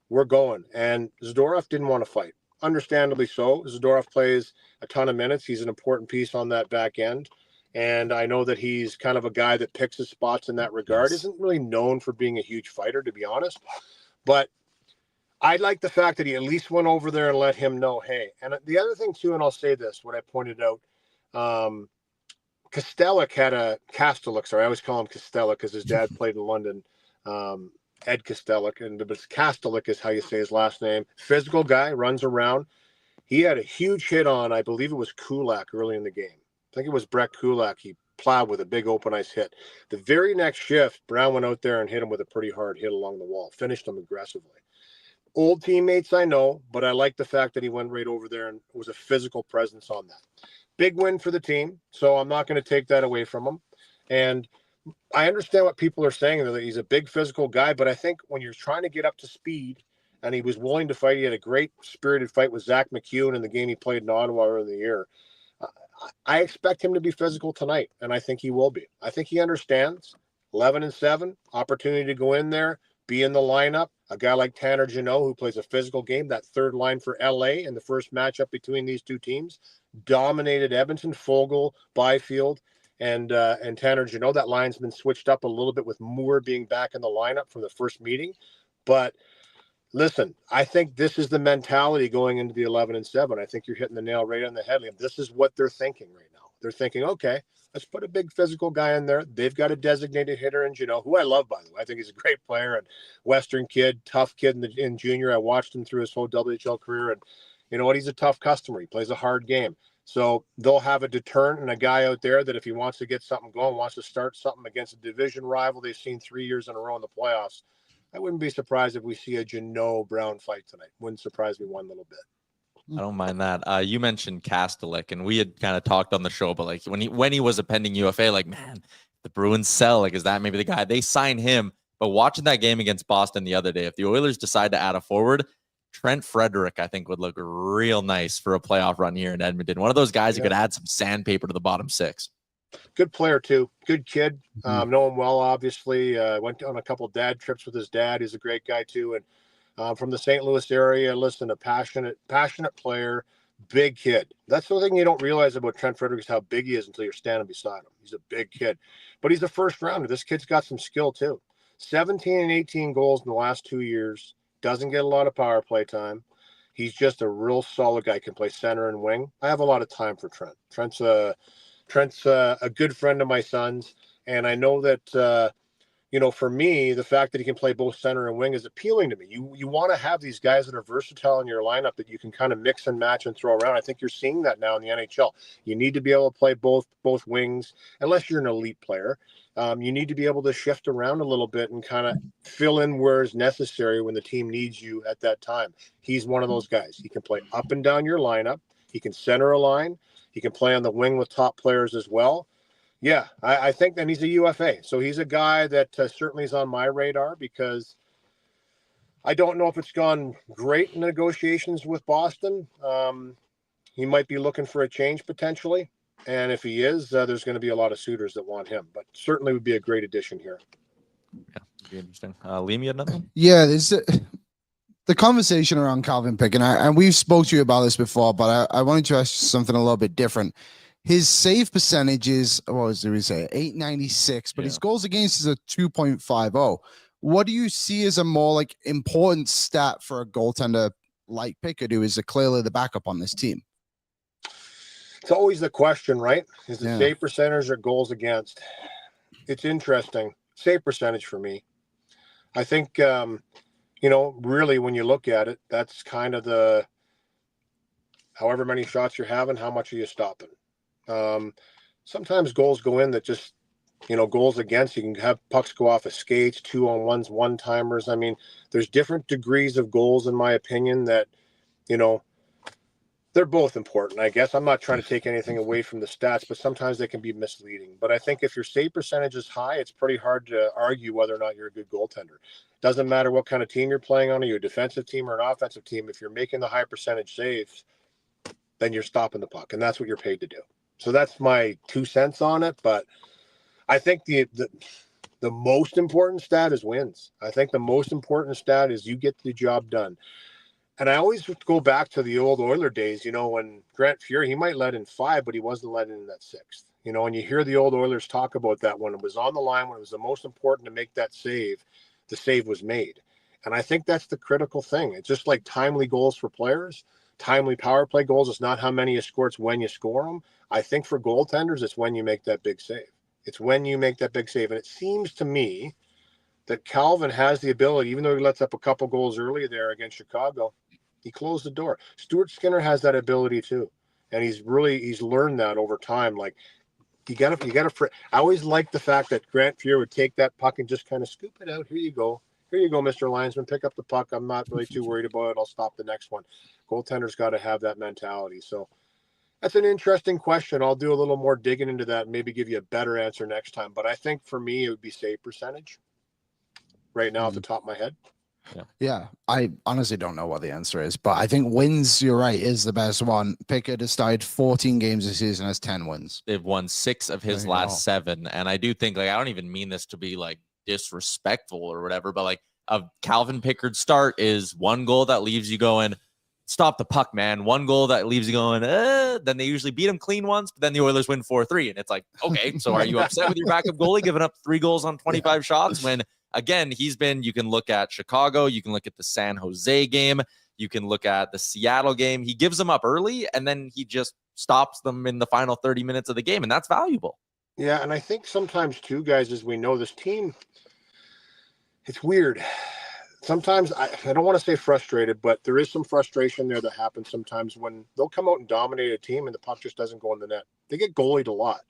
we're going." And Zadorov didn't want to fight. Understandably so. Zadorov plays a ton of minutes. He's an important piece on that back end. And I know that he's kind of a guy that picks his spots in that regard. Isn't really known for being a huge fighter, to be honest. But I like the fact that he at least went over there and let him know, hey. And the other thing, too, and I'll say this, what I pointed out, Kastelic had a Kastelic, sorry, I always call him Kastelic because his dad played in London. Ed Kastelic, but Kastelic is how you say his last name. Physical guy, runs around. He had a huge hit on, I believe it was Kulak early in the game. I think it was Brett Kulak. He plowed with a big open ice hit. The very next shift, Brown went out there and hit him with a pretty hard hit along the wall. Finished him aggressively. Old teammates, I know, but I like the fact that he went right over there and was a physical presence on that. Big win for the team, so I'm not going to take that away from him. And I understand what people are saying, that he's a big physical guy, but I think when you're trying to get up to speed, and he was willing to fight, he had a great spirited fight with Zach McEwen in the game he played in Ottawa earlier in the year. I expect him to be physical tonight, and I think he will be. I think he understands 11-7, opportunity to go in there, be in the lineup. A guy like Tanner Jeannot, who plays a physical game, that third line for LA in the first matchup between these two teams, dominated Edmonton, Fogle, Byfield, and Tanner Jeannot. That line's been switched up a little bit with Moore being back in the lineup from the first meeting. But Listen, I think this is the mentality going into the 11-7. I think you're hitting the nail right on the head, Liam. This is what they're thinking right now. They're thinking, okay, let's put a big physical guy in there. They've got a designated hitter in Gino, who I love, by the way. I think he's a great player and Western kid, tough kid in junior. I watched him through his whole WHL career, and you know what? He's a tough customer. He plays a hard game. So they'll have a deterrent and a guy out there that if he wants to get something going, wants to start something against a division rival they've seen 3 years in a row in the playoffs, I wouldn't be surprised if we see a Jeannot Brown fight tonight. Wouldn't surprise me one little bit. I don't mind that. You mentioned Kastelik, and we had kind of talked on the show, but like when he was a pending UFA, like, man, the Bruins sell. Like, is that maybe the guy? They sign him. But watching that game against Boston the other day, if the Oilers decide to add a forward, Trent Frederick, I think, would look real nice for a playoff run here in Edmonton. One of those guys who could add some sandpaper to the bottom six. Good player, too. Good kid. Know him well, obviously. Went on a couple of dad trips with his dad. He's a great guy, too. And from the St. Louis area, listen, a passionate player, big kid. That's the thing you don't realize about Trent Frederick is how big he is until you're standing beside him. He's a big kid. But he's a first rounder. This kid's got some skill, too. 17 and 18 goals in the last 2 years. Doesn't get a lot of power play time. He's just a real solid guy. Can play center and wing. I have a lot of time for Trent. Trent's a good friend of my son's, and I know that for me, the fact that he can play both center and wing is appealing to me. You want to have these guys that are versatile in your lineup that you can kind of mix and match and throw around. I think you're seeing that now in the NHL. You need to be able to play both wings, unless you're an elite player. You need to be able to shift around a little bit and kind of fill in where is necessary when the team needs you at that time. He's one of those guys. He can play up and down your lineup. He can center a line. He can play on the wing with top players as well. Yeah, I think that he's a UFA. So he's a guy that certainly is on my radar because I don't know if it's gone great in negotiations with Boston. He might be looking for a change potentially. And if he is, there's going to be a lot of suitors that want him. But certainly would be a great addition here. Yeah, it'd be interesting. Liam, you had another one? Yeah, there's the conversation around Calvin Pick, and we've spoke to you about this before, but I wanted to ask you something a little bit different. His save percentage is, what was the say, 896, but his goals against is a 2.50. What do you see as a more like important stat for a goaltender like Pickett, who is clearly the backup on this team? It's always the question, right? Is it save percentage or goals against? It's interesting. Save percentage for me. I think, really when you look at it, that's kind of the however many shots you're having, how much are you stopping? Sometimes goals go in that just, goals against, you can have pucks go off of skates, 2-on-1s, one-timers. I mean, there's different degrees of goals, in my opinion, that, they're both important, I guess. I'm not trying to take anything away from the stats, but sometimes they can be misleading. But I think if your save percentage is high, it's pretty hard to argue whether or not you're a good goaltender. Doesn't matter what kind of team you're playing on, are you a defensive team or an offensive team? If you're making the high percentage saves, then you're stopping the puck, and that's what you're paid to do. So that's my 2 cents on it. But I think the most important stat is wins. I think the most important stat is you get the job done. And I always go back to the old Oiler days, when Grant Fury, he might let in 5, but he wasn't letting in that 6th. And you hear the old Oilers talk about that when it was on the line, when it was the most important to make that save, the save was made. And I think that's the critical thing. It's just like timely goals for players, timely power play goals. It's not how many you score, it's when you score them. I think for goaltenders, it's when you make that big save. It's when you make that big save. And it seems to me that Calvin has the ability, even though he lets up a couple goals early there against Chicago, he closed the door. Stuart Skinner has that ability too. And he's learned that over time. Like you gotta, I always liked the fact that Grant Fuhr would take that puck and just kind of scoop it out. Here you go, Mr. Linesman, pick up the puck. I'm not really too worried about it. I'll stop the next one. Goaltenders got to have that mentality. So that's an interesting question. I'll do a little more digging into that and maybe give you a better answer next time. But I think for me, it would be save percentage right now off the top of my head. Yeah, I honestly don't know what the answer is, but I think wins, you're right, is the best one. Pickett has started 14 games this season, has 10 wins. They've won 6 of his last 7. And I do think, I don't even mean this to be disrespectful or whatever, but a Calvin Pickard start is 1 goal that leaves you going, stop the puck, man. 1 goal that leaves you going, then they usually beat him clean once, but then the Oilers win 4-3. And it's like, okay, so are you upset with your backup goalie giving up 3 goals on 25 shots when again, you can look at Chicago, you can look at the San Jose game, you can look at the Seattle game. He gives them up early, and then he just stops them in the final 30 minutes of the game, and that's valuable. Yeah, and I think sometimes too, guys, as we know, this team, it's weird. Sometimes I don't want to say frustrated, but there is some frustration there that happens sometimes when they'll come out and dominate a team and the puck just doesn't go in the net. They get goalied a lot.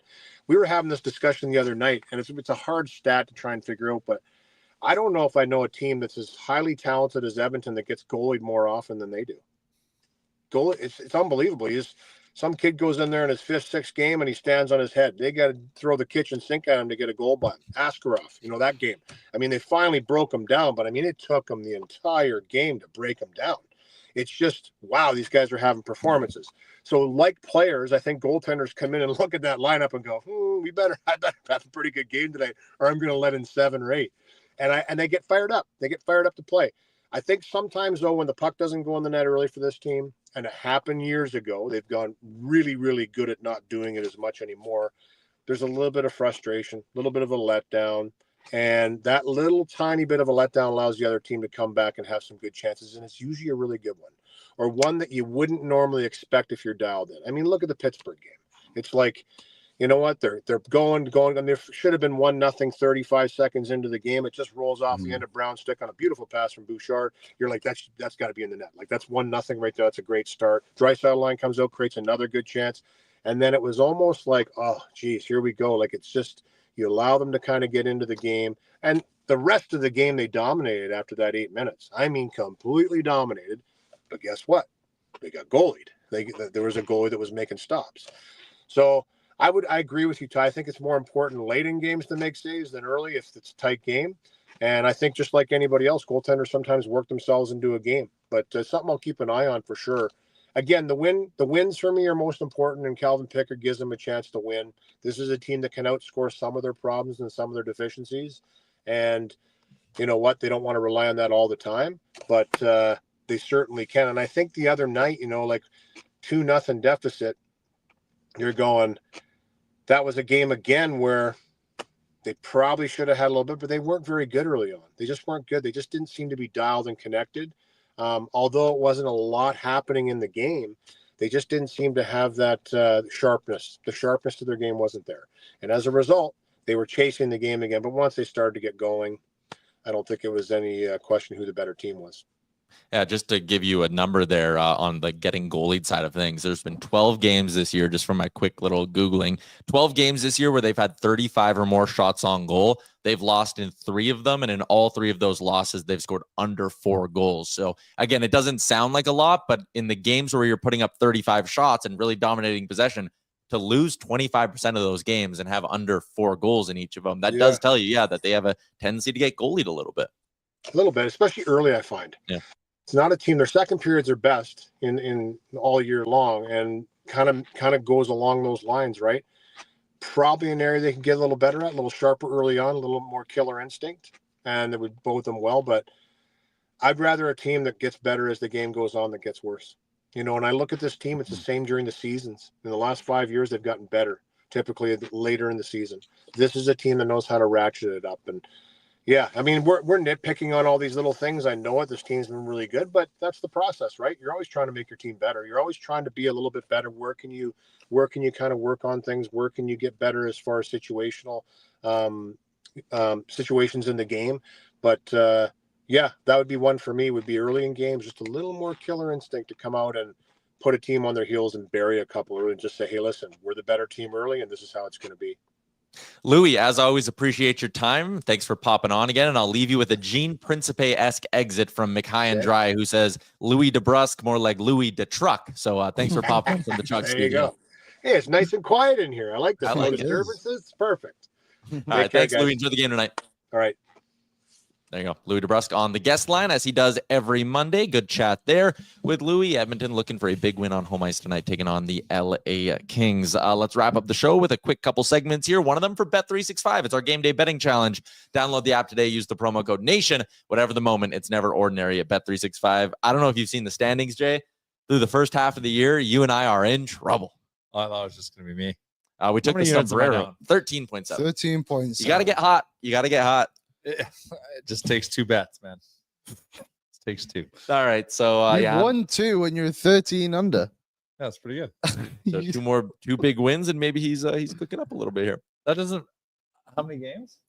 We were having this discussion the other night, and it's a hard stat to try and figure out, but I don't know if I know a team that's as highly talented as Edmonton that gets goalied more often than they do. It's unbelievable. Some kid goes in there in his 5th, 6th game and he stands on his head. They got to throw the kitchen sink at him to get a goal by Askarov, that game. I mean, they finally broke him down, but I mean, it took them the entire game to break him down. It's just, wow, these guys are having performances. So like players, I think goaltenders come in and look at that lineup and go, I better have a pretty good game tonight, or I'm going to let in 7 or 8. And they get fired up. They get fired up to play. I think sometimes, though, when the puck doesn't go in the net early for this team, and it happened years ago, they've gone really, really good at not doing it as much anymore. There's a little bit of frustration, a little bit of a letdown, and that little tiny bit of a letdown allows the other team to come back and have some good chances, and it's usually a really good one, or one that you wouldn't normally expect if you're dialed in. I mean, look at the Pittsburgh game. It's like, you know what? They're going, and there should have been 1-0 35 seconds into the game. It just rolls off the end of Brown's stick on a beautiful pass from Bouchard. You're like, that's got to be in the net. Like, that's 1-0 right there. That's a great start. Draisaitl line comes out, creates another good chance. And then it was almost like, oh, geez, here we go. Like, it's just, you allow them to kind of get into the game. And the rest of the game, they dominated after that 8 minutes. I mean, completely dominated. But guess what? They got goalied. There was a goalie that was making stops. So I agree with you, Ty. I think it's more important late in games to make saves than early if it's a tight game. And I think just like anybody else, goaltenders sometimes work themselves into a game. But something I'll keep an eye on for sure. Again, the wins for me are most important, and Calvin Pickard gives them a chance to win. This is a team that can outscore some of their problems and some of their deficiencies. And you know what? They don't want to rely on that all the time, but they certainly can. And I think the other night, like 2-0 deficit, you're going, that was a game again where they probably should have had a little bit, but they weren't very good early on. They just weren't good. They just didn't seem to be dialed and connected. Although it wasn't a lot happening in the game, they just didn't seem to have that sharpness. The sharpness to their game wasn't there. And as a result, they were chasing the game again. But once they started to get going, I don't think it was any question who the better team was. Yeah, just to give you a number there on the getting goalied side of things, there's been 12 games this year, just from my quick little Googling, 12 games this year where they've had 35 or more shots on goal. They've lost in 3 of them, and in all 3 of those losses, they've scored under 4 goals. So again, it doesn't sound like a lot, but in the games where you're putting up 35 shots and really dominating possession, to lose 25% of those games and have under 4 goals in each of them, that does tell you, that they have a tendency to get goalied a little bit. A little bit, especially early, I find. Yeah. It's not a team. Their second periods are best in all year long, and kind of goes along those lines, right? Probably an area they can get a little better at, a little sharper early on, a little more killer instinct, and it would bode them well. But I'd rather a team that gets better as the game goes on than gets worse. And I look at this team, it's the same during the seasons. In the last 5 years, they've gotten better, typically later in the season. This is a team that knows how to ratchet it up. And yeah, I mean, we're nitpicking on all these little things. I know it. This team's been really good, but that's the process, right? You're always trying to make your team better. You're always trying to be a little bit better. Where can you kind of work on things? Where can you get better as far as situational situations in the game? But yeah, that would be one for me, would be early in games, just a little more killer instinct to come out and put a team on their heels and bury a couple early and just say, hey, listen, we're the better team early, and this is how it's going to be. Louie, as always, appreciate your time. Thanks for popping on again. And I'll leave you with a Gene Principe-esque exit from McHigh and Dry, who says Louie DeBrusk, more like Louie DeTruck. So thanks for popping from the truck there studio. You go. Hey, it's nice and quiet in here. I like this. I like disturbances. It's perfect. All right, thanks, Louie. Enjoy the game tonight. All right. There you go. Louie DeBrusk on the guest line, as he does every Monday. Good chat there with Louie. Edmonton looking for a big win on home ice tonight, taking on the LA Kings. Let's wrap up the show with a quick couple segments here. One of them for Bet365. It's our game day betting challenge. Download the app today. Use the promo code NATION. Whatever the moment, it's never ordinary at Bet365. I don't know if you've seen the standings, Jay. Through the first half of the year, you and I are in trouble. I thought it was just going to be me. We took the Sombrero. 13.7. 13.7. You got to get hot. It just takes 2 bets, man. It takes 2. All right. So You've yeah, won 2 and you're 13 under. That's pretty good. so 2 big wins, and maybe he's cooking up a little bit here. That doesn't. How many games?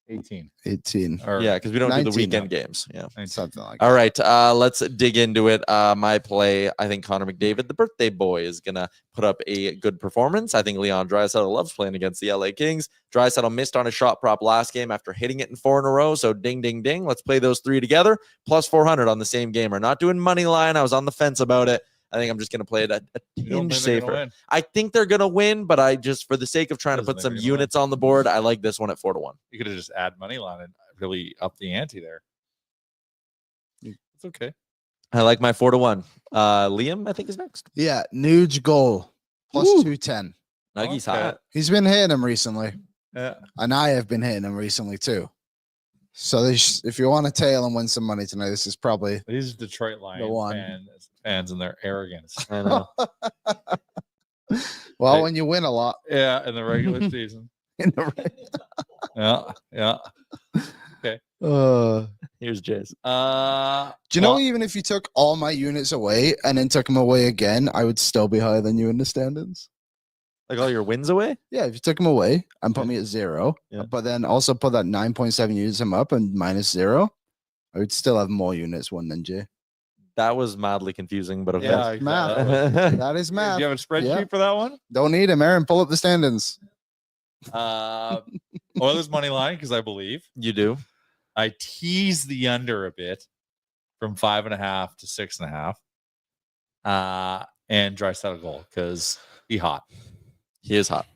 18. 18. Or Yeah, because we don't do the 19 weekend now. games. Yeah. Something like All right, let's dig into it. My play, I think Connor McDavid, the birthday boy, is going to put up a good performance. I think Leon Draisaitl loves playing against the LA Kings. Draisaitl missed on a shot prop last game after hitting it in 4 in a row, so ding, ding, ding. Let's play those 3 together, plus 400 on the same game. We're not doing money line. I was on the fence about it. I think I'm just going to play it a tinge safer. I think they're going to win, but I just, for the sake of trying to put some units on the board, I like this one at 4-1. You could have just add money line and really up the ante there. It's okay. I like my 4-1. Liam, I think, is next. Yeah, Nuge goal plus Woo. 210. Nuggies Okay. hot. He's been hitting him recently, Yeah. and I have been hitting him recently too. So if you want to tail and win some money tonight, this is probably These Detroit Lions one. fans and their arrogance. I know. well Hey. when you win a lot. Yeah, in the regular season. In the Yeah. Here's Jace. Do you know, even if you took all my units away and then took them away again, I would still be higher than you in the standings. Like all your wins away? Yeah, if you took them away and put me at 0, Yeah. but then also put that 9.7 units him up and -0, I would still have more units won than Jay. That was mildly confusing, but okay. Yeah, Math. exactly. That is Do math. you have a spreadsheet Yeah. for that one? Don't need him, Aaron. Pull up the standings. Oilers money line, because I believe You do. I tease the under a bit from 5.5 to 6.5. And Draisaitl goal because he hot. He is hot.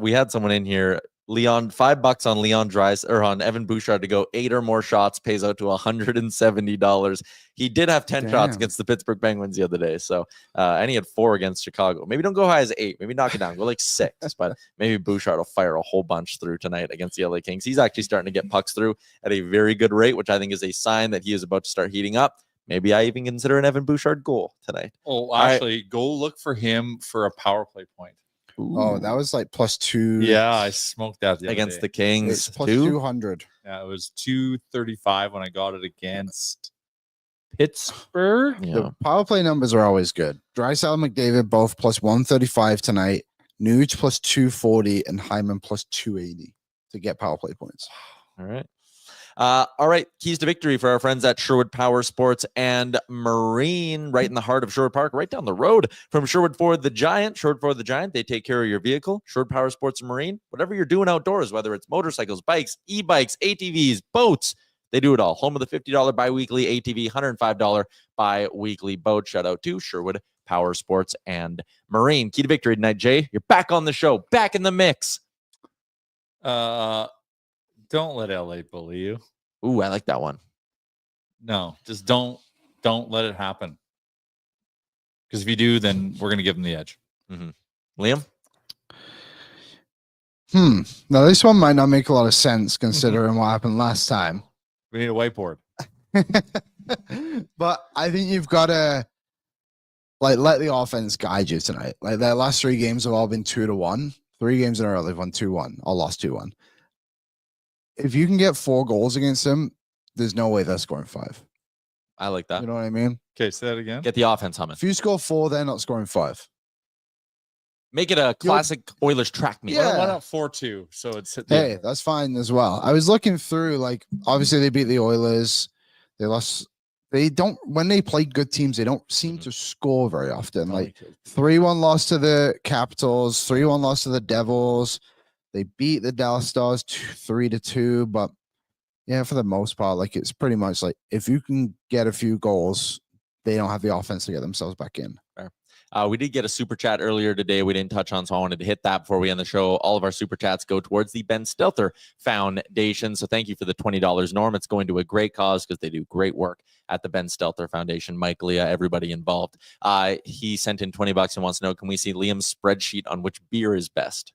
We had someone in here. Leon, $5 on Leon Dries or on Evan Bouchard to go 8 or more shots pays out to $170. He did have 10 shots Damn. against the Pittsburgh Penguins the other day. So, and he had 4 against Chicago. Maybe don't go high as 8. Maybe knock it down. Go like 6. But maybe Bouchard will fire a whole bunch through tonight against the LA Kings. He's actually starting to get pucks through at a very good rate, which I think is a sign that he is about to start heating up. Maybe I even consider an Evan Bouchard goal tonight. Oh, actually, go look for him for a power play point. Oh, that was like +2. Yeah, I smoked that the other Against day. the Kings. It's plus too. 200. Yeah, it was 235 when I got it against Pittsburgh. Yeah. The power play numbers are always good. Draisaitl and McDavid both plus 135 tonight. Nuge plus 240 and Hyman plus 280 to get power play points. All right. All right. Keys to victory for our friends at Sherwood Power Sports and Marine, right in the heart of Sherwood Park, right down the road from Sherwood Ford the Giant. Sherwood Ford the Giant, they take care of your vehicle. Sherwood Power Sports and Marine, whatever you're doing outdoors, whether it's motorcycles, bikes, e-bikes, ATVs, boats, they do it all. Home of the $50 bi-weekly ATV, $105 bi-weekly boat. Shout out to Sherwood Power Sports and Marine. Key to victory tonight, Jay. You're back on the show, back in the mix. Don't let LA bully you. Ooh, I like that one. No, just don't let it happen. Because if you do, then we're gonna give them the edge. Liam? Now, this one might not make a lot of sense considering what happened last time. We need a whiteboard. But I think you've got to let the offense guide you tonight. Like their last 3 games have all been 2-1. 3 games in a row, they've won 2-1 or lost 2-1. If you can get 4 goals against them, there's no way they're scoring 5. I like that. You know what I mean? Okay, say that again. Get the offense humming. If you score 4, they're not scoring 5. Make it a classic Oilers track meet. Yeah. Why not 4-2? So it's Hey, that's fine as well. I was looking through, like, obviously they beat the Oilers. They lost. They don't, when they play good teams, they don't seem to score very often. Like 3-1 loss to the Capitals, 3-1 loss to the Devils. They beat the Dallas Stars 3-2. But yeah, for the most part, like it's pretty much like if you can get a few goals, they don't have the offense to get themselves back in. Fair. We did get a super chat earlier today. We didn't touch on, so I wanted to hit that before we end the show. All of our super chats go towards the Ben Stelter Foundation. So thank you for the $20, Norm. It's going to a great cause because they do great work at the Ben Stelter Foundation. Mike, Leah, everybody involved. He sent in $20 and wants to know, can we see Liam's spreadsheet on which beer is best?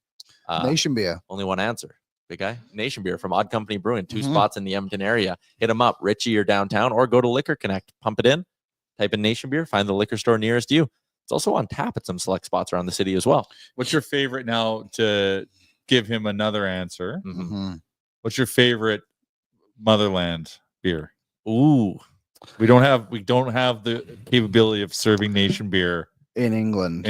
Nation beer. Only one answer. Big guy. Nation Beer from Odd Company Brewing. 2 spots in the Edmonton area. Hit them up, Richie or downtown, or go to Liquor Connect. Pump it in. Type in Nation Beer. Find the liquor store nearest you. It's also on tap at some select spots around the city as well. What's your favorite now to give him another answer? Mm-hmm. What's your favorite Motherland beer. Ooh. We don't have the capability of serving nation beer in England.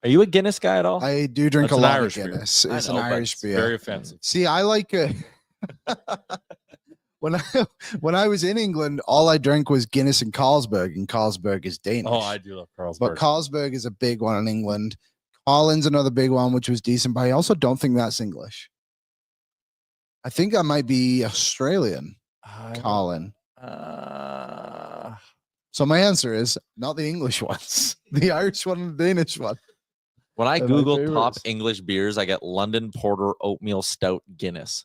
Are you a Guinness guy at all? I do drink That's a an lot Irish of beer. Guinness. I It's know, an but Irish it's beer. Very offensive. See, I like when I was in England, all I drank was Guinness and Carlsberg, and Carlsberg is Danish. Oh, I do love Carlsberg. But Carlsberg is a big one in England. Holland's another big one, which was decent, but I also don't think that's English. I think that might be Australian. Colin. So my answer is not the English ones, the Irish one and the Danish one. When I They're my Google top favorites. English beers, I get London Porter Oatmeal Stout Guinness.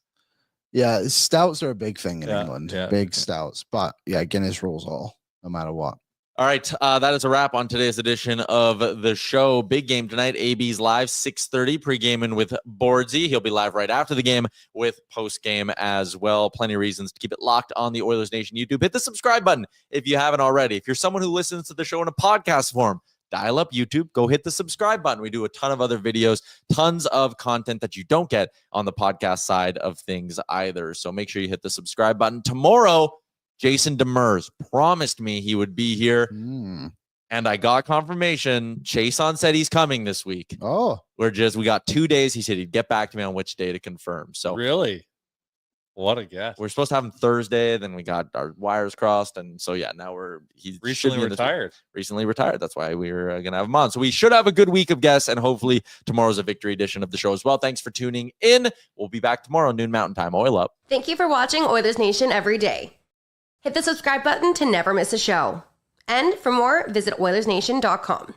Yeah, stouts are a big thing in Yeah, England. yeah. Big stouts. But yeah, Guinness rules all, no matter what. All right, that is a wrap on today's edition of the show. Big game tonight. AB's live 6:30 pre-gaming with Boardsy. He'll be live right after the game with post-game as well. Plenty of reasons to keep it locked on the Oilers Nation YouTube. Hit the subscribe button if you haven't already. If you're someone who listens to the show in a podcast form, dial up YouTube, go hit the subscribe button. We do a ton of other videos, tons of content that you don't get on the podcast side of things either. So make sure you hit the subscribe button. Tomorrow, Jason Demers promised me he would be here, and I got confirmation. Chason said he's coming this week. Oh, We got 2 days. He said he'd get back to me on which day to confirm. So Really? What a guess. we're supposed to have him Thursday. Then we got our wires crossed, and so yeah, now he's Recently retired. Recently retired. That's why we were gonna have him on. So we should have a good week of guests, and hopefully tomorrow's a victory edition of the show as well. Thanks for tuning in. We'll be back tomorrow, noon Mountain Time. Oil up. Thank you for watching Oilers Nation every day. Hit the subscribe button to never miss a show. And for more, visit Oilersnation.com.